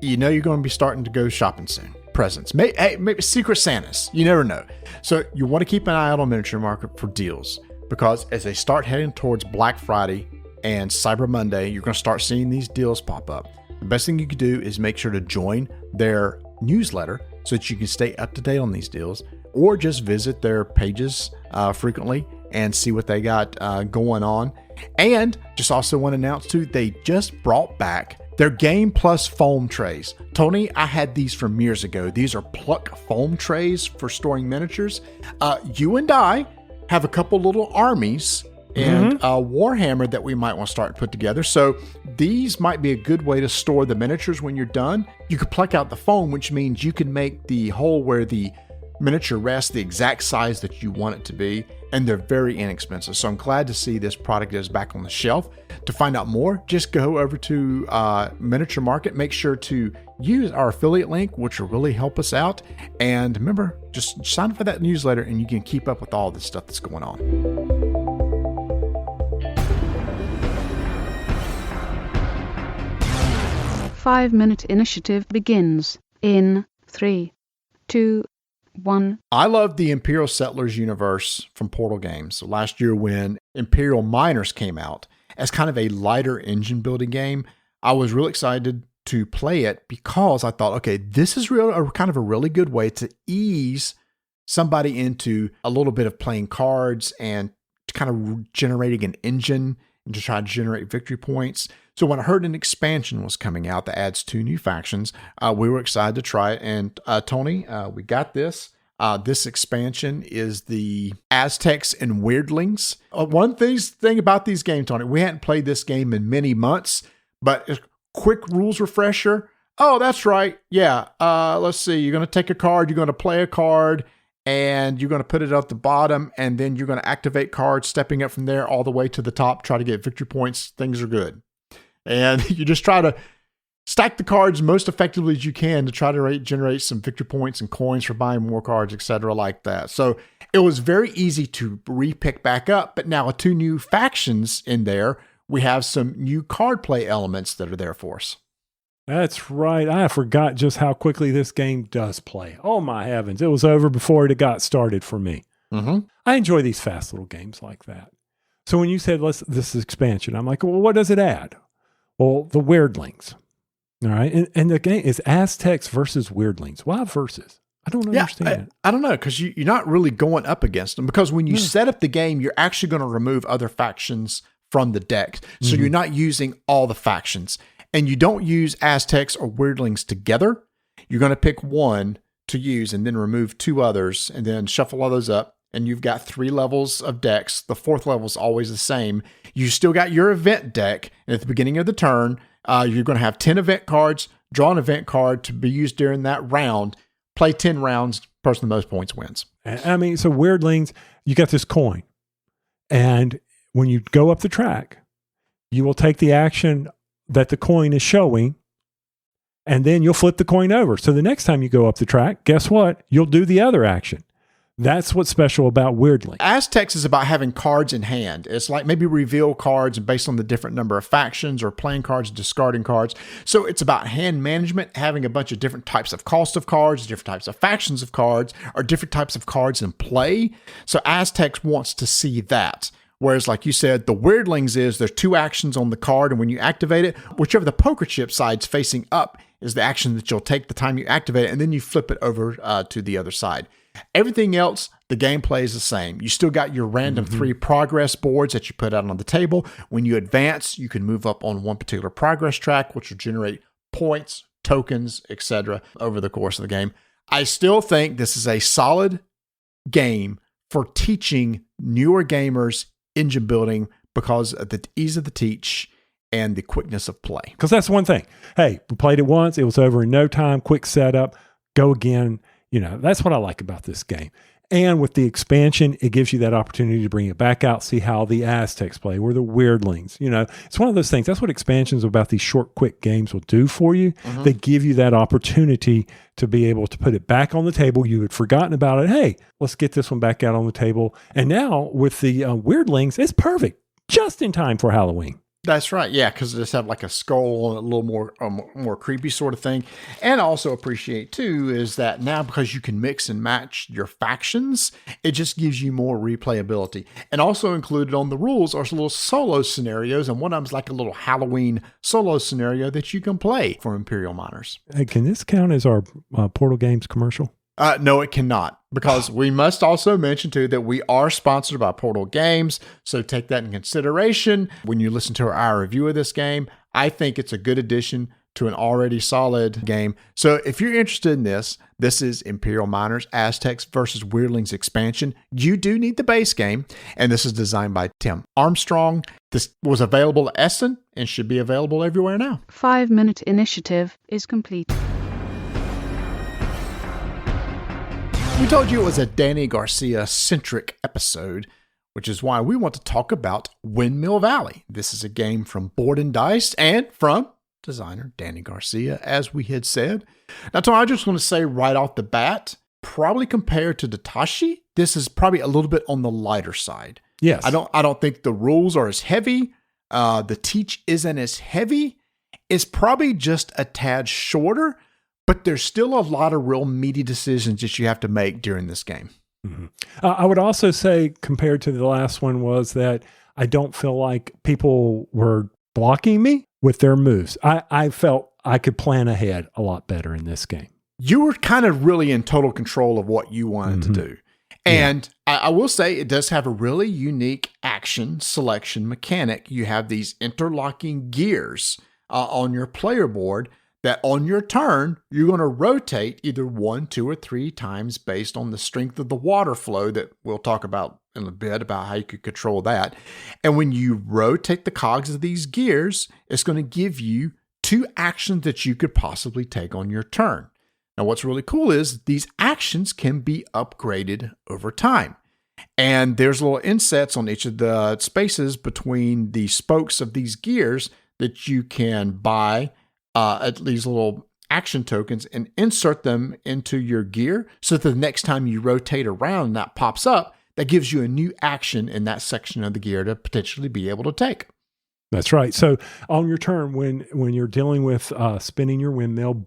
You know you're going to be starting to go shopping soon. Presents. Maybe Secret Santas. You never know. So you want to keep an eye out on Miniature Market for deals, because as they start heading towards Black Friday and Cyber Monday, you're going to start seeing these deals pop up. The best thing you can do is make sure to join their newsletter so that you can stay up to date on these deals, or just visit their pages frequently and see what they got going on. And just also want to announce too, they just brought back their Game Plus foam trays. Tony, I had these from years ago. These are Pluck foam trays for storing miniatures. You and I have a couple little armies and Warhammer that we might want to start to put together. So these might be a good way to store the miniatures when you're done. You could pluck out the foam, which means you can make the hole where the miniature rests the exact size that you want it to be. and they're very inexpensive. So I'm glad to see this product is back on the shelf. To find out more, just go over to Miniature Market. Make sure to use our affiliate link, which will really help us out. And remember, just sign up for that newsletter and you can keep up with all the stuff that's going on. Five-minute initiative begins in 3, 2, 1. I love the Imperial Settlers universe from Portal Games. So last year when Imperial Miners came out as kind of a lighter engine building game, I was really excited to play it because I thought, okay, this is kind of a really good way to ease somebody into a little bit of playing cards and kind of generating an engine and to try to generate victory points. So when I heard an expansion was coming out that adds 2 new factions, we were excited to try it. And Tony, we got this. This expansion is the Aztecs and Weirdlings. One thing about these games, Tony, we hadn't played this game in many months, but a quick rules refresher. Oh, that's right. Yeah. Let's see. You're going to take a card. You're going to play a card. And you're going to put it at the bottom, and then you're going to activate cards, stepping up from there all the way to the top, try to get victory points. Things are good. And you just try to stack the cards most effectively as you can to try to generate some victory points and coins for buying more cards, etc., like that. So it was very easy to re-pick back up, but now with 2 new factions in there, we have some new card play elements that are there for us. That's right. I forgot just how quickly this game does play. Oh my heavens. It was over before it got started for me. Mm-hmm. I enjoy these fast little games like that. So when you said this is expansion, I'm like, well, what does it add? Well, the Weirdlings. All right. And the game is Aztecs versus Weirdlings. Why versus? I don't understand. I don't know, because you're not really going up against them. Because when you set up the game, you're actually going to remove other factions from the deck. So you're not using all the factions. And you don't use Aztecs or Weirdlings together. You're going to pick one to use and then remove 2 others and then shuffle all those up. And you've got 3 levels of decks. The 4th level is always the same. You still got your event deck. And at the beginning of the turn, you're going to have 10 event cards, draw an event card to be used during that round, play 10 rounds, person with the most points wins. I mean, so Weirdlings, you got this coin. And when you go up the track, you will take the action that the coin is showing, and then you'll flip the coin over. So the next time you go up the track, guess what? You'll do the other action. That's what's special about Weirdlings. Aztecs is about having cards in hand. It's like maybe reveal cards based on the different number of factions or playing cards, discarding cards. So it's about hand management, having a bunch of different types of cost of cards, different types of factions of cards, or different types of cards in play. So Aztecs wants to see that. Whereas, like you said, the Weirdlings is there's 2 actions on the card, and when you activate it, whichever the poker chip side's facing up is the action that you'll take the time you activate it, and then you flip it over to the other side. Everything else, the gameplay is the same. You still got your random 3 progress boards that you put out on the table. When you advance, you can move up on one particular progress track, which will generate points, tokens, etc. over the course of the game. I still think this is a solid game for teaching newer gamers engine building because of the ease of the teach and the quickness of play. Because that's one thing. Hey, we played it once. It was over in no time. Quick setup. Go again. You know, that's what I like about this game. And with the expansion, it gives you that opportunity to bring it back out, see how the Aztecs play, or the Weirdlings. You know, it's one of those things. That's what expansions about these short, quick games will do for you. They give you that opportunity to be able to put it back on the table. You had forgotten about it. Hey, let's get this one back out on the table. And now with the Weirdlings, it's perfect. Just in time for Halloween. That's right. Yeah, because it just have like a skull and a little more creepy sort of thing. And I also appreciate too is that now because you can mix and match your factions, it just gives you more replayability. And also included on the rules are some little solo scenarios, and one of them's like a little Halloween solo scenario that you can play for Imperial Miners. Hey, can this count as our Portal Games commercial? No, it cannot, because we must also mention too that we are sponsored by Portal Games. So take that in consideration when you listen to our review of this game. I think it's a good addition to an already solid game. So if you're interested in this is Imperial Miners Aztecs versus Weirdlings expansion. You do need the base game, and this is designed by Tim Armstrong. This was available at Essen and should be available everywhere now. 5-minute initiative is complete. We told you it was a Danny Garcia-centric episode, which is why we want to talk about Windmill Valley. This is a game from Board and Dice and from designer Danny Garcia, as we had said. Now, Tom, I just want to say right off the bat, probably compared to Daitoshi, this is probably a little bit on the lighter side. Yes. I don't think the rules are as heavy. The teach isn't as heavy. It's probably just a tad shorter, but there's still a lot of real meaty decisions that you have to make during this game. Mm-hmm. I would also say, compared to the last one, was that I don't feel like people were blocking me with their moves. I felt I could plan ahead a lot better in this game. You were kind of really in total control of what you wanted to do. And I will say it does have a really unique action selection mechanic. You have these interlocking gears on your player board that on your turn, you're going to rotate either 1, 2, or 3 times based on the strength of the water flow that we'll talk about in a bit about how you could control that. And when you rotate the cogs of these gears, it's going to give you 2 actions that you could possibly take on your turn. Now, what's really cool is these actions can be upgraded over time. And there's little insets on each of the spaces between the spokes of these gears that you can buy at these little action tokens and insert them into your gear so that the next time you rotate around and that pops up, that gives you a new action in that section of the gear to potentially be able to take. That's right. So on your turn, when you're dealing with spinning your windmill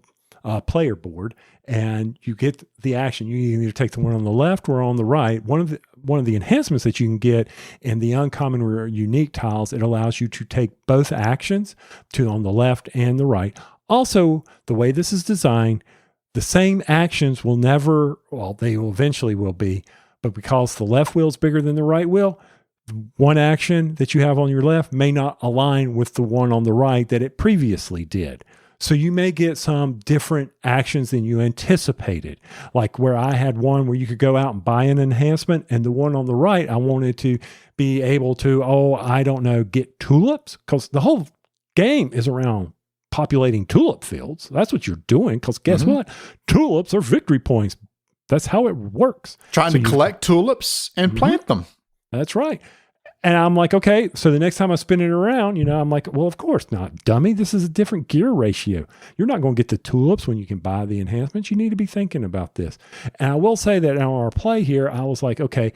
player board and you get the action, you either take the one on the left or on the right. One of the enhancements that you can get in the uncommon or unique tiles, it allows you to take both actions to on the left and the right. Also, the way this is designed, the same actions will never, well, they will eventually will be, but because the left wheel is bigger than the right wheel, one action that you have on your left may not align with the one on the right that it previously did. So you may get some different actions than you anticipated. Like where I had one where you could go out and buy an enhancement, and the one on the right, I wanted to be able to, get tulips, because the whole game is around populating tulip fields. That's what you're doing, because guess what? Tulips are victory points. That's how it works. Trying to collect tulips and plant them. That's right. And I'm like, okay, so the next time I spin it around, I'm like, well, of course not, dummy. This is a different gear ratio. You're not going to get the tulips when you can buy the enhancements. You need to be thinking about this. And I will say that in our play here, I was like, okay,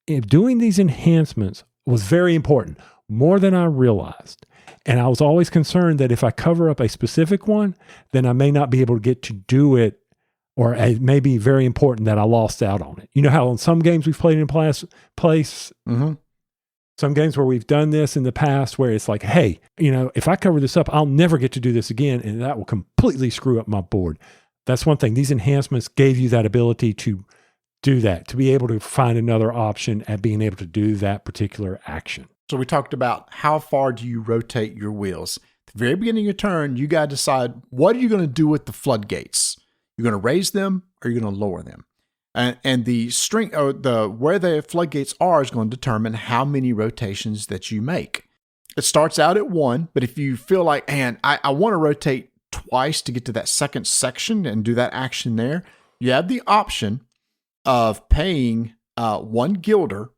if doing these enhancements was very important, more than I realized. And I was always concerned that if I cover up a specific one, then I may not be able to get to do it, or it may be very important that I lost out on it. You know how in some games we've played in place, some games where we've done this in the past where it's like, hey, if I cover this up, I'll never get to do this again, and that will completely screw up my board. That's one thing. These enhancements gave you that ability to do that, to be able to find another option at being able to do that particular action. So we talked about how far do you rotate your wheels. At the very beginning of your turn, you got to decide, what are you going to do with the floodgates? You're going to raise them or you're going to lower them? And the strength, or where the floodgates are, is going to determine how many rotations that you make. It starts out at 1, but if you feel like, man, I want to rotate twice to get to that second section and do that action there, you have the option of paying 1 guilder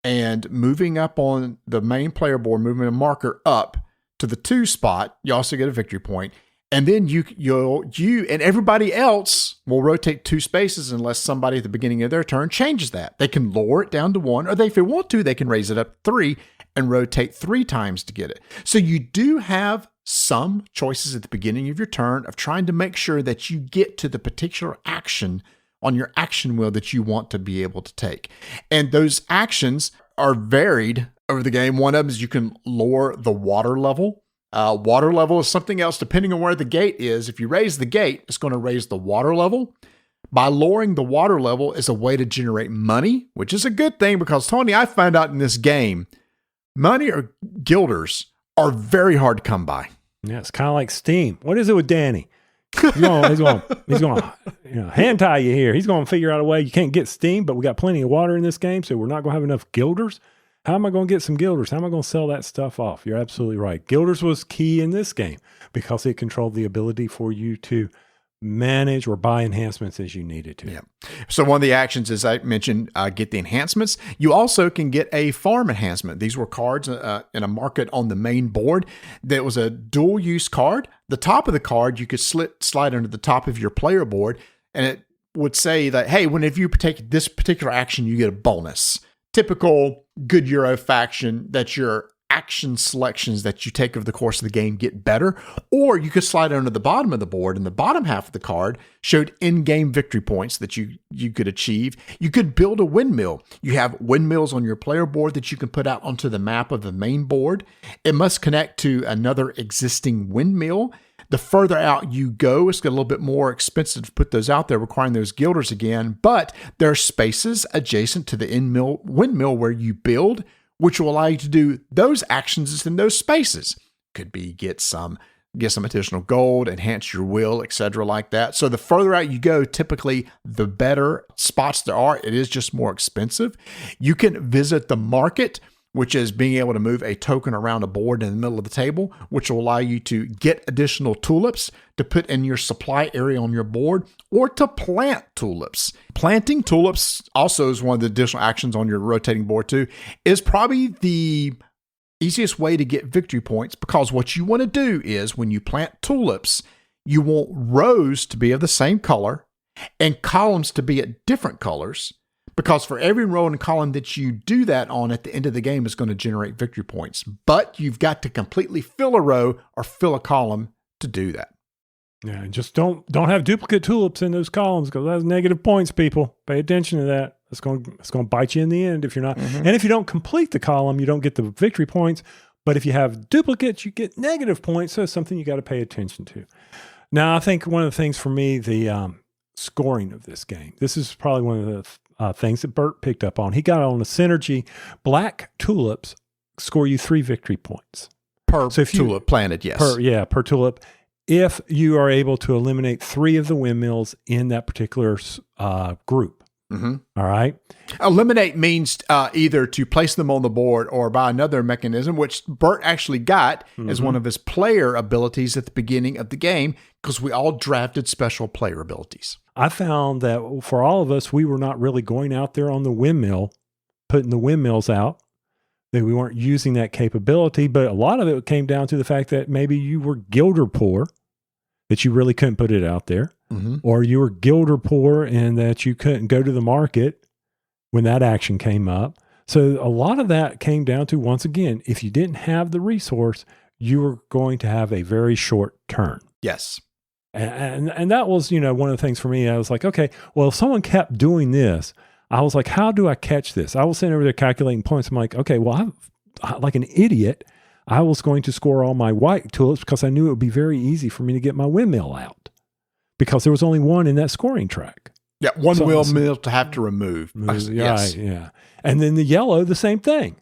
and moving up on the main player board, moving a marker up to the 2 spot. You also get a victory point. And then you and everybody else will rotate 2 spaces unless somebody at the beginning of their turn changes that. They can lower it down to 1, or if they want to, they can raise it up 3 and rotate 3 times to get it. So you do have some choices at the beginning of your turn of trying to make sure that you get to the particular action on your action wheel that you want to be able to take. And those actions are varied over the game. One of them is you can lower the water level. Water level is something else depending on where the gate is. If you raise the gate, it's going to raise the water level. By lowering the water level is a way to generate money, which is a good thing because, Tony, I found out in this game, money or guilders are very hard to come by. Yeah, it's kind of like Steam. What is it with Danny? He's going to hand tie you here. He's going to figure out a way. You can't get Steam, but we got plenty of water in this game, so we're not going to have enough guilders. How am I going to get some guilders? How am I going to sell that stuff off? You're absolutely right. Guilders was key in this game because it controlled the ability for you to manage or buy enhancements as you needed to. Yeah. So one of the actions, as I mentioned, get the enhancements. You also can get a farm enhancement. These were cards in a market on the main board. That was a dual use card. The top of the card, you could slide under the top of your player board, and it would say that, hey, whenever you take this particular action, you get a bonus. Typical good Euro faction, that your action selections that you take over the course of the game get better. Or you could slide under the bottom of the board, and the bottom half of the card showed in-game victory points that you could achieve. You could build a windmill. You have windmills on your player board that you can put out onto the map of the main board. It must connect to another existing windmill. The further out you go, it's a little bit more expensive to put those out there, requiring those guilders again. But there are spaces adjacent to the windmill where you build, which will allow you to do those actions in those spaces. Could be get some additional gold, enhance your will, etc., like that. So the further out you go, typically the better spots there are. It is just more expensive. You can visit the market, which is being able to move a token around a board in the middle of the table, which will allow you to get additional tulips to put in your supply area on your board, or to plant tulips. Planting tulips also is one of the additional actions on your rotating board too, is probably the easiest way to get victory points, because what you want to do is when you plant tulips, you want rows to be of the same color and columns to be at different colors. Because for every row and column that you do that on at the end of the game is going to generate victory points. But you've got to completely fill a row or fill a column to do that. Yeah, and just don't have duplicate tulips in those columns, because that's negative points, people. Pay attention to that. It's going to bite you in the end if you're not. Mm-hmm. And if you don't complete the column, you don't get the victory points. But if you have duplicates, you get negative points. So it's something you got to pay attention to. Now, I think one of the things for me, the scoring of this game. This is probably one of the things that Bert picked up on. He got on a synergy. Black tulips score you 3 victory points. Per tulip planted, yes. Per tulip. If you are able to eliminate 3 of the windmills in that particular group. Mm-hmm. All right. Eliminate means either to place them on the board or by another mechanism, which Bert actually got as one of his player abilities at the beginning of the game, because we all drafted special player abilities. I found that for all of us, we were not really going out there on the windmill, putting the windmills out, that we weren't using that capability. But a lot of it came down to the fact that maybe you were gilder poor, that you really couldn't put it out there. Mm-hmm. Or you were gilder poor and that you couldn't go to the market when that action came up. So a lot of that came down to, once again, if you didn't have the resource, you were going to have a very short turn. Yes. And that was, one of the things for me. I was like, okay, well, if someone kept doing this, I was like, how do I catch this? I was sitting over there calculating points. I'm like, okay, well, I'm like an idiot. I was going to score all my white tulips because I knew it would be very easy for me to get my windmill out, because there was only one in that scoring track. Yeah, one windmill to have to remove. Yes. Yeah. And then the yellow, the same thing.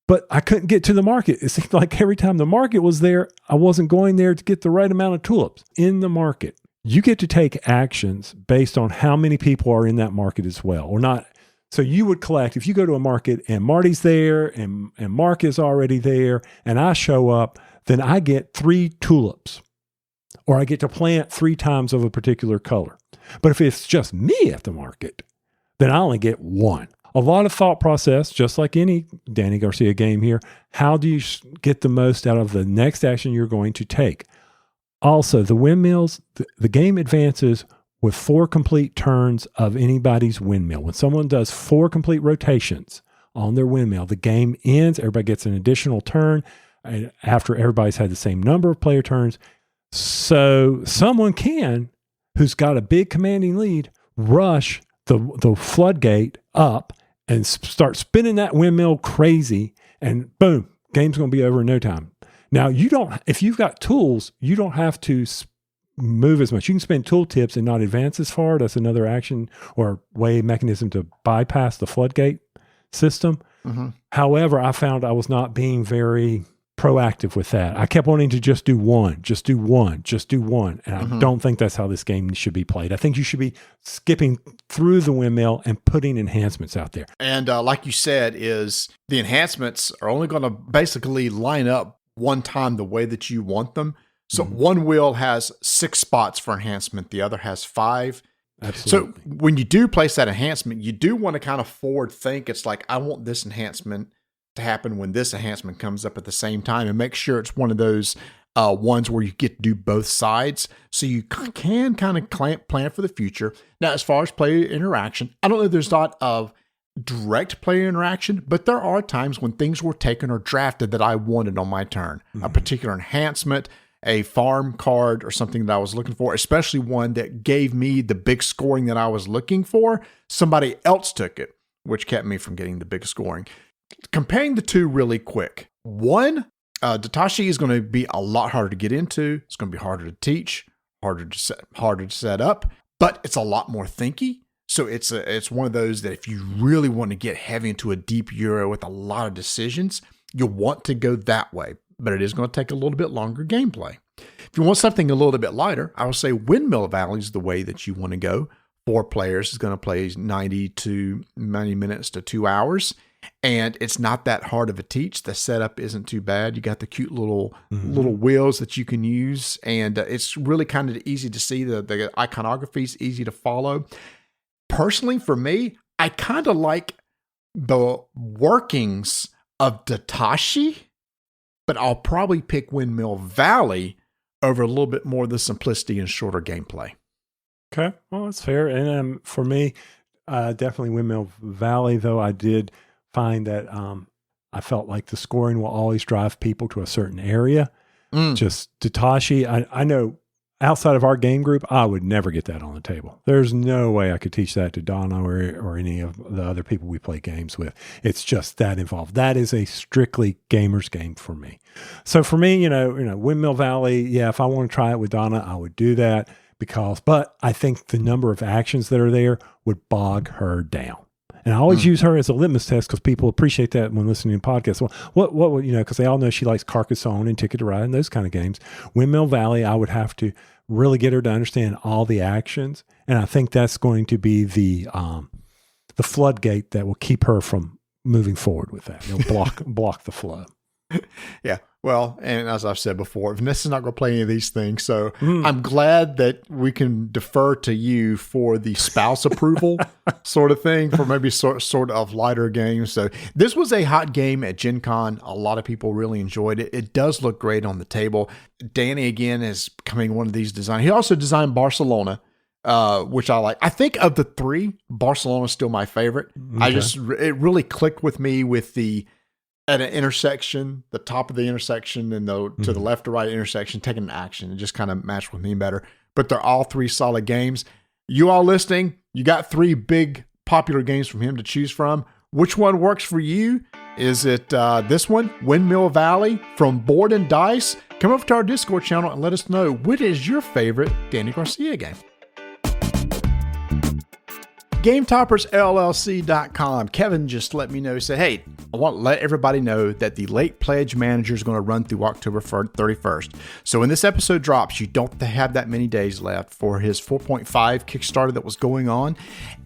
But I couldn't get to the market. It seemed like every time the market was there, I wasn't going there to get the right amount of tulips. In the market, you get to take actions based on how many people are in that market as well, or not. So you would collect, if you go to a market and Marty's there and Mark is already there and I show up, then I get 3 tulips, or I get to plant 3 times of a particular color. But if it's just me at the market, then I only get 1. A lot of thought process, just like any Danny Garcia game here. How do you get the most out of the next action you're going to take? Also, the windmills, the game advances with 4 complete turns of anybody's windmill. When someone does 4 complete rotations on their windmill, the game ends. Everybody gets an additional turn after everybody's had the same number of player turns. So someone can, who's got a big commanding lead, rush the floodgate up and start spinning that windmill crazy, and boom, game's going to be over in no time. Now, if you've got tools, you don't have to move as much. You can spend tool tips and not advance as far. That's another action or mechanism to bypass the floodgate system. Mm-hmm. However, I found I was not being very proactive with that. I kept wanting to just do one. And I don't think that's how this game should be played. I think you should be skipping through the windmill and putting enhancements out there. And like you said, is the enhancements are only going to basically line up one time the way that you want them. So one wheel has 6 spots for enhancement. The other has 5. Absolutely. So when you do place that enhancement, you do want to kind of forward think. It's like, I want this enhancement to happen when this enhancement comes up at the same time, and make sure it's one of those ones where you get to do both sides, so you can kind of plan for the future. Now, as far as player interaction, I don't know if there's a lot of direct player interaction, but there are times when things were taken or drafted that I wanted on my turn. A particular enhancement, a farm card, or something that I was looking for, especially one that gave me the big scoring that I was looking for. Somebody else took it, which kept me from getting the big scoring. Comparing the two really quick. One, Daitoshi is going to be a lot harder to get into. It's going to be harder to teach, harder to set up, but it's a lot more thinky. So it's one of those that if you really want to get heavy into a deep Euro with a lot of decisions, you'll want to go that way. But it is going to take a little bit longer gameplay. If you want something a little bit lighter, I would say Windmill Valley is the way that you want to go. 4 players is going to play 90 minutes to 2 hours. And it's not that hard of a teach. The setup isn't too bad. You got the cute little wheels that you can use. And it's really kind of easy to see. The iconography is easy to follow. Personally, for me, I kind of like the workings of Daitoshi, but I'll probably pick Windmill Valley over a little bit more of the simplicity and shorter gameplay. Okay, well, that's fair. And for me, definitely Windmill Valley, though I did find that I felt like the scoring will always drive people to a certain area. Just Daitoshi, I know outside of our game group, I would never get that on the table. There's no way I could teach that to Donna or any of the other people we play games with. It's just that involved. That is a strictly gamer's game for me. So for me, you know, Windmill Valley, yeah, if I want to try it with Donna, I would do that but I think the number of actions that are there would bog her down. And I always use her as a litmus test because people appreciate that when listening to podcasts. Well, what because they all know she likes Carcassonne and Ticket to Ride and those kind of games. Windmill Valley, I would have to really get her to understand all the actions. And I think that's going to be the floodgate that will keep her from moving forward with that. It'll block the flow. Yeah. Well, and as I've said before, Vanessa's not going to play any of these things. So I'm glad that we can defer to you for the spouse approval sort of thing for maybe sort of lighter games. So this was a hot game at Gen Con. A lot of people really enjoyed it. It does look great on the table. Danny, again, is becoming one of these designers. He also designed Barcelona, which I like. I think of the 3, Barcelona is still my favorite. Okay. It really clicked with me with at an intersection, the top of the intersection and to the left or right intersection, taking an action. It just kind of matched with me better. But they're all 3 solid games. You all listening, you got 3 big popular games from him to choose from. Which one works for you? Is it this one, Windmill Valley from Board and Dice? Come over to our Discord channel and let us know what is your favorite Danny Garcia game. Gametoppers LLC.com. Kevin just let me know. He said, hey, I want to let everybody know that the late pledge manager is going to run through October 31st. So when this episode drops, you don't have that many days left for his 4.5 Kickstarter that was going on.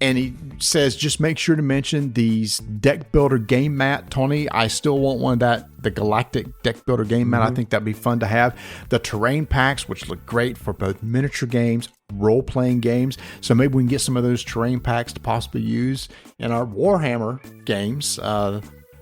And he says, just make sure to mention these deck builder game mat. Tony, I still want one of the Galactic deck builder game mat. I think that'd be fun to have. The terrain packs, which look great for both miniature games, role-playing games. So maybe we can get some of those terrain packs to possibly use in our Warhammer games.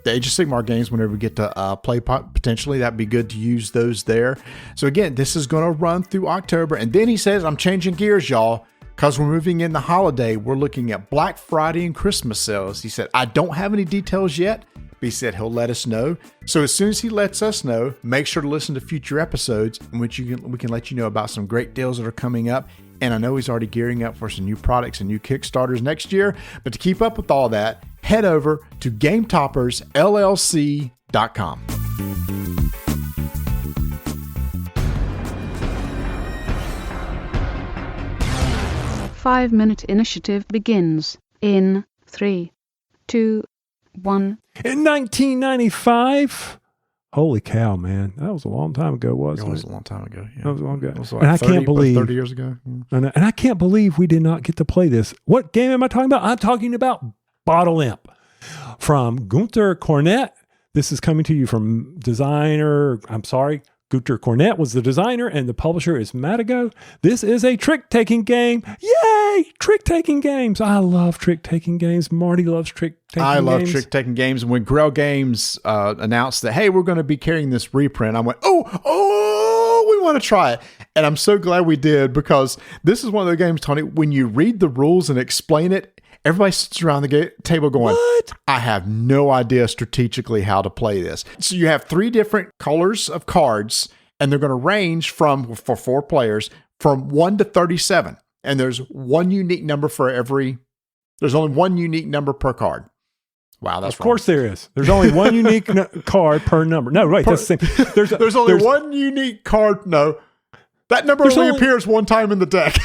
The Age of Sigmar games, whenever we get to play potentially, that'd be good to use those there. So again, this is going to run through October. And then he says, I'm changing gears, y'all, because we're moving in the holiday. We're looking at Black Friday and Christmas sales. He said, I don't have any details yet, but he said he'll let us know. So as soon as he lets us know, make sure to listen to future episodes in which we can let you know about some great deals that are coming up. And I know he's already gearing up for some new products and new Kickstarters next year. But to keep up with all that, head over to Gametoppers LLC.com. Five-minute initiative begins in 3, 2, 1. In 1995. Holy cow, man. That was a long time ago, wasn't it? It was a long time ago. Yeah. That was a long ago. It was like and I can't believe 30 years ago. Yeah. And I can't believe we did not get to play this. What game am I talking about? I'm talking about Bottle Imp from Gunther Cornett. This is coming to you from Guter Cornett was the designer, and the publisher is Matago. This is a trick-taking game. Yay! Trick-taking games. I love trick-taking games. Marty loves trick-taking games. I love trick-taking games. When Grail Games announced that, hey, we're going to be carrying this reprint, I went, oh, we want to try it. And I'm so glad we did, because this is one of the games, Tony, when you read the rules and explain it, everybody sits around the table going, what? I have no idea strategically how to play this. So you have 3 different colors of cards, and they're going to range from, for 4 players, from 1 to 37. And there's one unique number there's only one unique number per card. Wow, that's Of course there is. There's only one unique card per number. No, right, that's the same. There's only one unique card. No, that number only appears one time in the deck.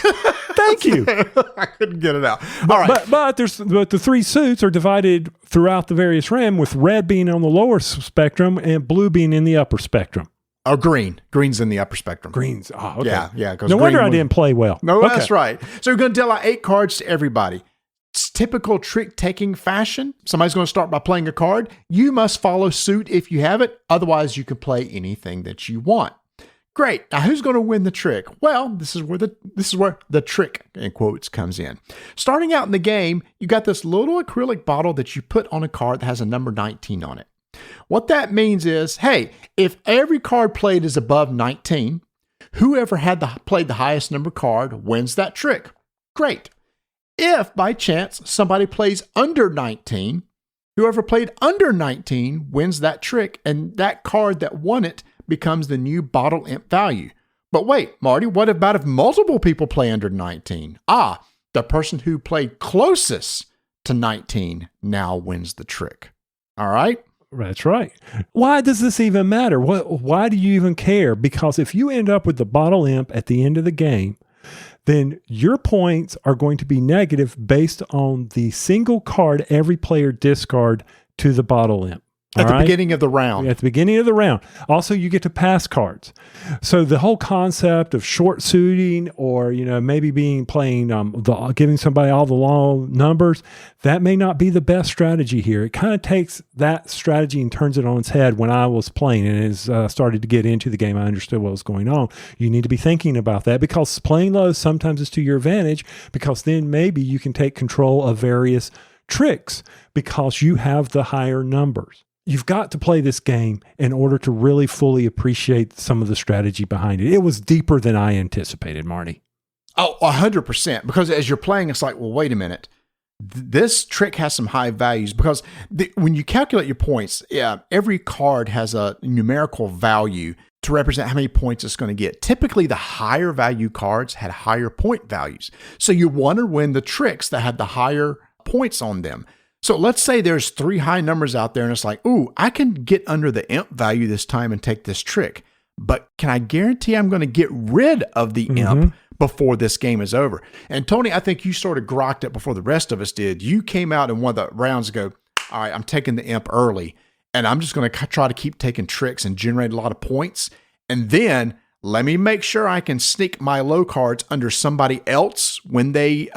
Thank you. I couldn't get it out. All right. But the 3 suits are divided throughout the various realm, with red being on the lower spectrum and blue being in the upper spectrum. Oh, green. Green's in the upper spectrum. Greens. Oh, okay. Yeah. No wonder I didn't play well. No, okay. That's right. So we're going to deal out 8 cards to everybody. It's typical trick-taking fashion. Somebody's going to start by playing a card. You must follow suit if you have it. Otherwise, you can play anything that you want. Great. Now, who's going to win the trick? Well, this is where the trick, in quotes, comes in. Starting out in the game, you got this little acrylic bottle that you put on a card that has a number 19 on it. What that means is, hey, if every card played is above 19, whoever played the highest number card wins that trick. Great. If by chance somebody plays under 19, whoever played under 19 wins that trick, and that card that won it becomes the new bottle imp value. But wait, Marty, what about if multiple people play under 19? The person who played closest to 19 now wins the trick. All right? That's right. Why does this even matter? Why do you even care? Because if you end up with the bottle imp at the end of the game, then your points are going to be negative based on the single card every player discard to the bottle imp. At the beginning of the round. At the beginning of the round. Also, you get to pass cards. So the whole concept of short suiting, or maybe playing giving somebody all the long numbers, that may not be the best strategy here. It kind of takes that strategy and turns it on its head. When I was playing and as started to get into the game, I understood what was going on. You need to be thinking about that, because playing low sometimes is to your advantage, because then maybe you can take control of various tricks because you have the higher numbers. You've got to play this game in order to really fully appreciate some of the strategy behind it. It was deeper than I anticipated, Marty. Oh, 100%. Because as you're playing, it's like, well, wait a minute. This trick has some high values, because when you calculate your points, every card has a numerical value to represent how many points it's going to get. Typically, the higher value cards had higher point values. So you want to win the tricks that had the higher points on them. So let's say there's 3 high numbers out there and it's like, ooh, I can get under the imp value this time and take this trick. But can I guarantee I'm going to get rid of the imp before this game is over? And Tony, I think you sort of grokked it before the rest of us did. You came out in one of the rounds and go, all right, I'm taking the imp early, and I'm just going to try to keep taking tricks and generate a lot of points. And then let me make sure I can sneak my low cards under somebody else when they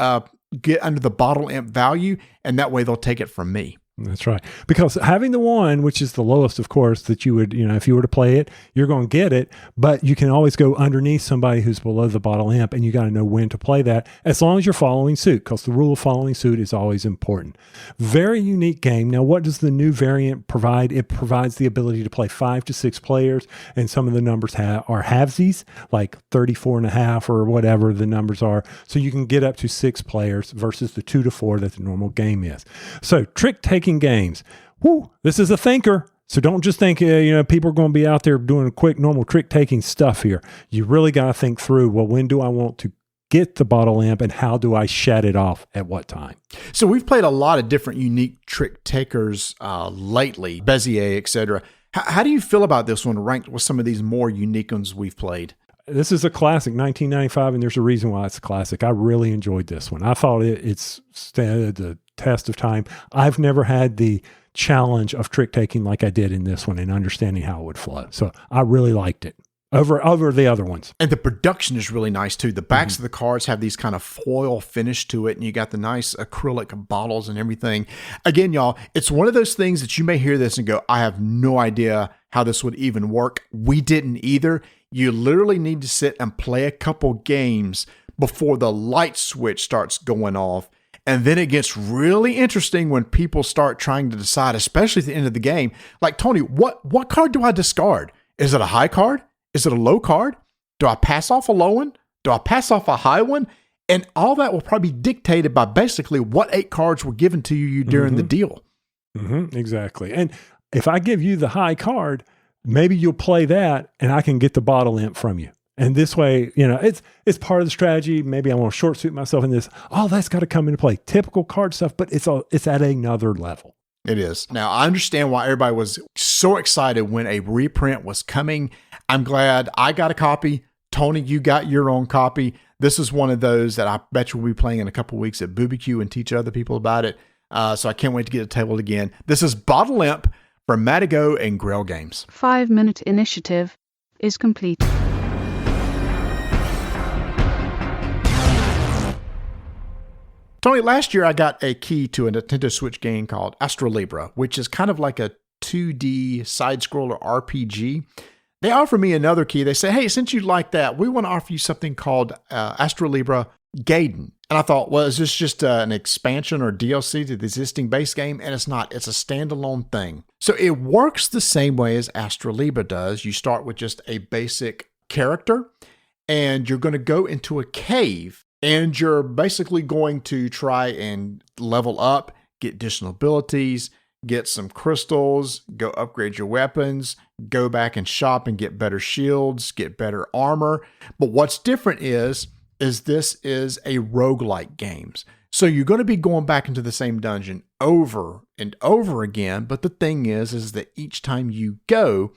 get under the bottle imp value, and that way they'll take it from me. That's right. Because having the 1, which is the lowest, of course, that you would, if you were to play it, you're going to get it, but you can always go underneath somebody who's below the bottle imp, and you got to know when to play that, as long as you're following suit, because the rule of following suit is always important. Very unique game. Now, what does the new variant provide? It provides the ability to play 5 to 6 players, and some of the numbers are halvesies, like 34.5 or whatever the numbers are. So you can get up to 6 players versus the 2 to 4 that the normal game is. So trick-taking games. Woo, this is a thinker. So don't just think, people are going to be out there doing quick, normal trick-taking stuff here. You really got to think through, well, when do I want to get the bottle amp, and how do I shut it off at what time? So we've played a lot of different unique trick takers lately, Bezier, etc. How do you feel about this one ranked with some of these more unique ones we've played? This is a classic, 1995, and there's a reason why it's a classic. I really enjoyed this one. I thought it's stood the test of time. I've never had the challenge of trick taking like I did in this one, and understanding how it would flow. So I really liked it. over the other ones. And the production is really nice too. The backs of the cards have these kind of foil finish to it, and you got the nice acrylic bottles and everything. Again, y'all, it's one of those things that you may hear this and go, I have no idea how this would even work. We didn't either. You literally need to sit and play a couple games before the light switch starts going off. And then it gets really interesting when people start trying to decide, especially at the end of the game, like, Tony, what card do I discard? Is it a high card? Is it a low card? Do I pass off a low one? Do I pass off a high one? And all that will probably be dictated by basically what 8 cards were given to you during the deal. Exactly. And if I give you the high card, maybe you'll play that and I can get the bottle imp from you. And this way, it's part of the strategy. Maybe I want to short suit myself in this. All that's got to come into play. Typical card stuff, but it's at another level. It is. Now, I understand why everybody was so excited when a reprint was coming. I'm glad I got a copy. Tony, you got your own copy. This is one of those that I bet you we'll be playing in a couple of weeks at BoobyQ and teach other people about it. So I can't wait to get it tabled again. This is Bottle Imp from Madigo and Grail Games. 5-minute initiative is complete. Tony, last year I got a key to a Nintendo Switch game called Astlibra, which is kind of like a 2D side-scroller RPG. They offer me another key. They say, hey, since you like that, we want to offer you something called Astlibra Gaiden. And I thought, well, is this just an expansion or DLC to the existing base game? And it's not. It's a standalone thing. So it works the same way as Astlibra does. You start with just a basic character, and you're going to go into a cave, and you're basically going to try and level up, get additional abilities, get some crystals, go upgrade your weapons, go back and shop and get better shields, get better armor. But what's different is this is a roguelike game. So you're going to be going back into the same dungeon over and over again. But the thing is that each time you go,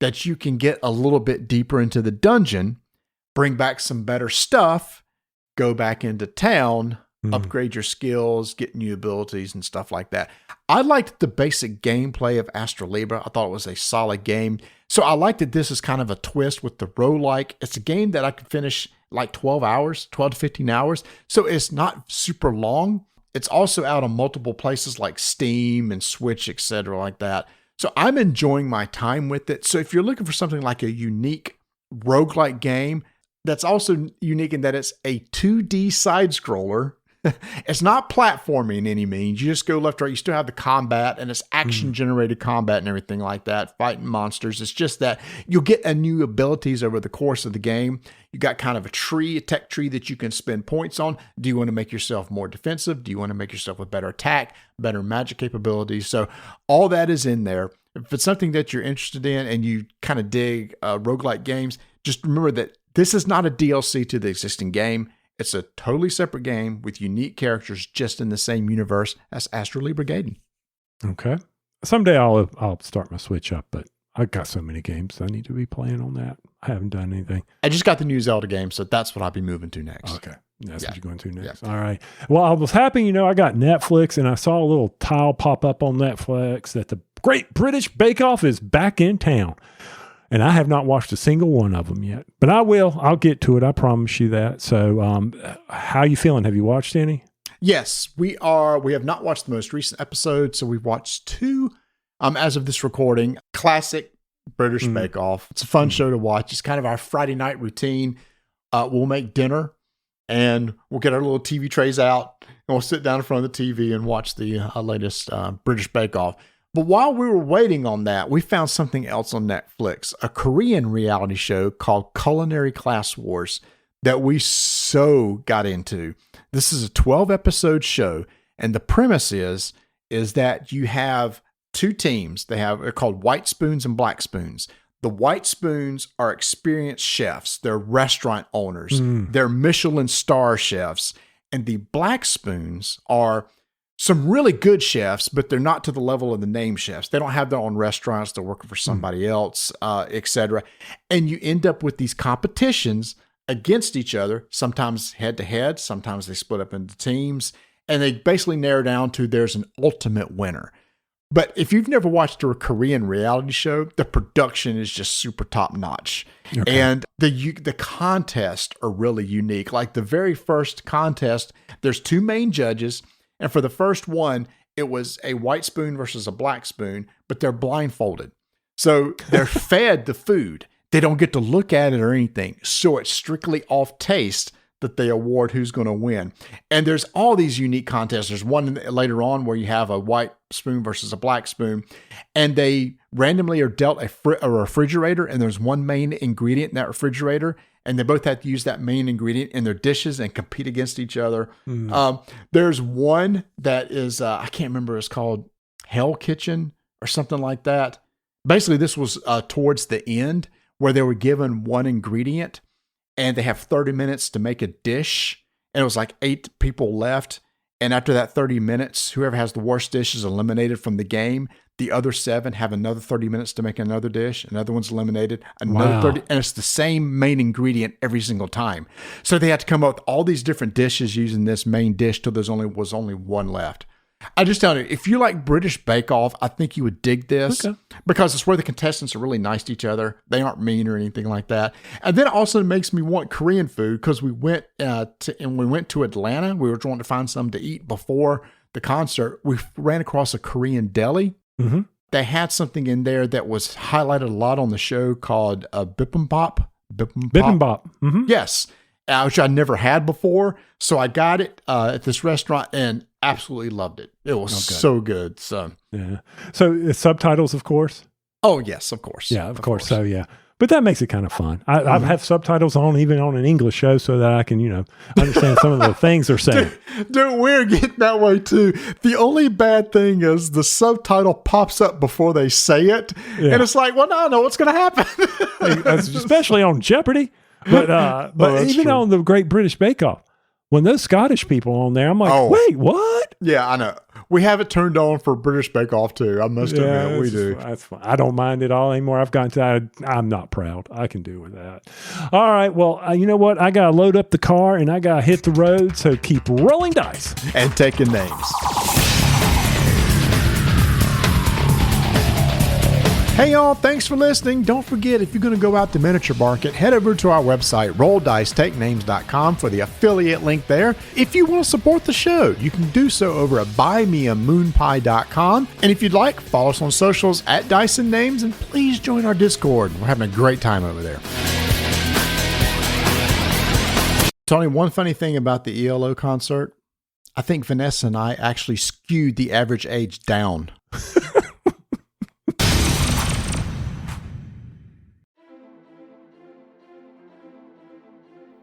that you can get a little bit deeper into the dungeon, bring back some better stuff, go back into town, upgrade your skills, get new abilities and stuff like that. I liked the basic gameplay of Astlibra. I thought it was a solid game. So I liked that this is kind of a twist with the roguelike. It's a game that I could finish like 12 to 15 hours. So it's not super long. It's also out on multiple places like Steam and Switch, etc. like that. So I'm enjoying my time with it. So if you're looking for something like a unique roguelike game, that's also unique in that it's a 2D side scroller. It's not platforming in any means. You just go left or right. You still have the combat, and it's action generated combat and everything like that, fighting monsters. It's just that you'll get a new abilities over the course of the game. You got kind of a tech tree that you can spend points on. Do you want to make yourself more defensive? Do you want to make yourself with better attack, better magic capabilities? So all that is in there. If it's something that you're interested in and you kind of dig roguelike games, just remember that this is not a DLC to the existing game. It's a totally separate game with unique characters just in the same universe as Astlibra Gaiden. Okay. Someday I'll start my Switch up, but I've got so many games I need to be playing on that. I haven't done anything. I just got the new Zelda game, so that's what I'll be moving to next. Okay. That's what you're going to next. Yeah. All right. Well, I was happy, I got Netflix, and I saw a little tile pop up on Netflix that the Great British Bake Off is back in town. And I have not watched a single one of them yet, but I will. I'll get to it. I promise you that. So how you feeling? Have you watched any? Yes, we are. We have not watched the most recent episode, so we've watched 2 as of this recording. Classic British Bake Off. It's a fun show to watch. It's kind of our Friday night routine. We'll make dinner, and we'll get our little TV trays out, and we'll sit down in front of the TV and watch the latest British Bake Off. But while we were waiting on that, we found something else on Netflix, a Korean reality show called Culinary Class Wars that we so got into. This is a 12-episode show, and the premise is that you have 2 teams. They're called White Spoons and Black Spoons. The White Spoons are experienced chefs. They're restaurant owners. They're Michelin star chefs. And the Black Spoons are some really good chefs, but they're not to the level of the name chefs. They don't have their own restaurants. They're working for somebody else, etc. And you end up with these competitions against each other, sometimes head to head, sometimes they split up into teams, and they basically narrow down to there's an ultimate winner. But if you've never watched a Korean reality show, the production is just super top notch. Okay. And the contests are really unique. Like the very first contest, there's 2 main judges. And for the first one, it was a white spoon versus a black spoon, but they're blindfolded. So they're fed the food. They don't get to look at it or anything. So it's strictly off taste that they award who's going to win. And there's all these unique contests. There's one later on where you have a white spoon versus a black spoon, and they randomly are dealt a refrigerator, and there's one main ingredient in that refrigerator, and they both have to use that main ingredient in their dishes and compete against each other. There's one that is, I can't remember, it's called Hell Kitchen or something like that. Basically, this was towards the end where they were given one ingredient, and they have 30 minutes to make a dish. And it was like 8 people left. And after that 30 minutes, whoever has the worst dish is eliminated from the game. The other 7 have another 30 minutes to make another dish. Another one's eliminated. Another 30. And it's the same main ingredient every single time. So they had to come up with all these different dishes using this main dish till was only one left. I just tell you, if you like British Bake Off, I think you would dig this because it's where the contestants are really nice to each other. They aren't mean or anything like that. And then it also makes me want Korean food because we went to Atlanta. We were trying to find something to eat before the concert. We ran across a Korean deli. Mm-hmm. They had something in there that was highlighted a lot on the show called bibimbap. Bibimbap. Mm-hmm. Yes, which I never had before. So I got it at this restaurant and absolutely loved it. It was so good. So yeah. So subtitles, of course. Oh yes, of course. Yeah, of course. So yeah, but that makes it kind of fun. I have subtitles on even on an English show so that I can understand some of the things they're saying. Dude, we're getting that way too. The only bad thing is the subtitle pops up before they say it, and it's like, well, no, I know what's going to happen. Especially on Jeopardy, but even on the Great British Bake Off. When those Scottish people on there, I'm like, wait, what? Yeah, I know. We have it turned on for British Bake Off too. I must admit, we do. That's fine. I don't mind it all anymore. I've gotten to I'm not proud. I can do with that. All right. Well, you know what? I got to load up the car and I got to hit the road. So keep rolling dice. And taking names. Hey y'all, thanks for listening. Don't forget, if you're going to go out to Miniature Market, head over to our website, rolldicetakenames.com for the affiliate link there. If you want to support the show, you can do so over at buymeamoonpie.com. And if you'd like, follow us on socials at Dyson Names, and please join our Discord. We're having a great time over there. Tony, one funny thing about the ELO concert, I think Vanessa and I actually skewed the average age down.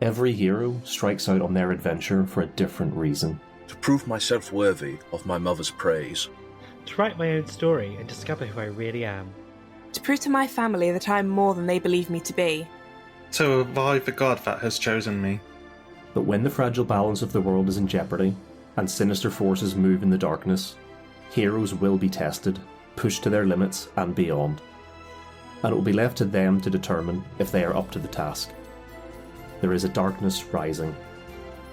Every hero strikes out on their adventure for a different reason. To prove myself worthy of my mother's praise. To write my own story and discover who I really am. To prove to my family that I am more than they believe me to be. To revive the god that has chosen me. But when the fragile balance of the world is in jeopardy, and sinister forces move in the darkness, heroes will be tested, pushed to their limits and beyond. And it will be left to them to determine if they are up to the task. There is a darkness rising.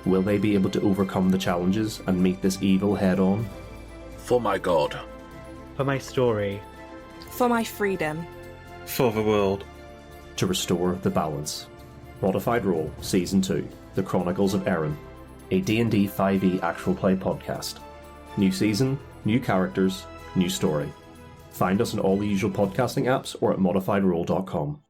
Will they be able to overcome the challenges and meet this evil head-on? For my god. For my story. For my freedom. For the world. To restore the balance. Modified Role Season 2, The Chronicles of Erin, a D&D 5e actual play podcast. New season, new characters, new story. Find us on all the usual podcasting apps or at modifiedrole.com.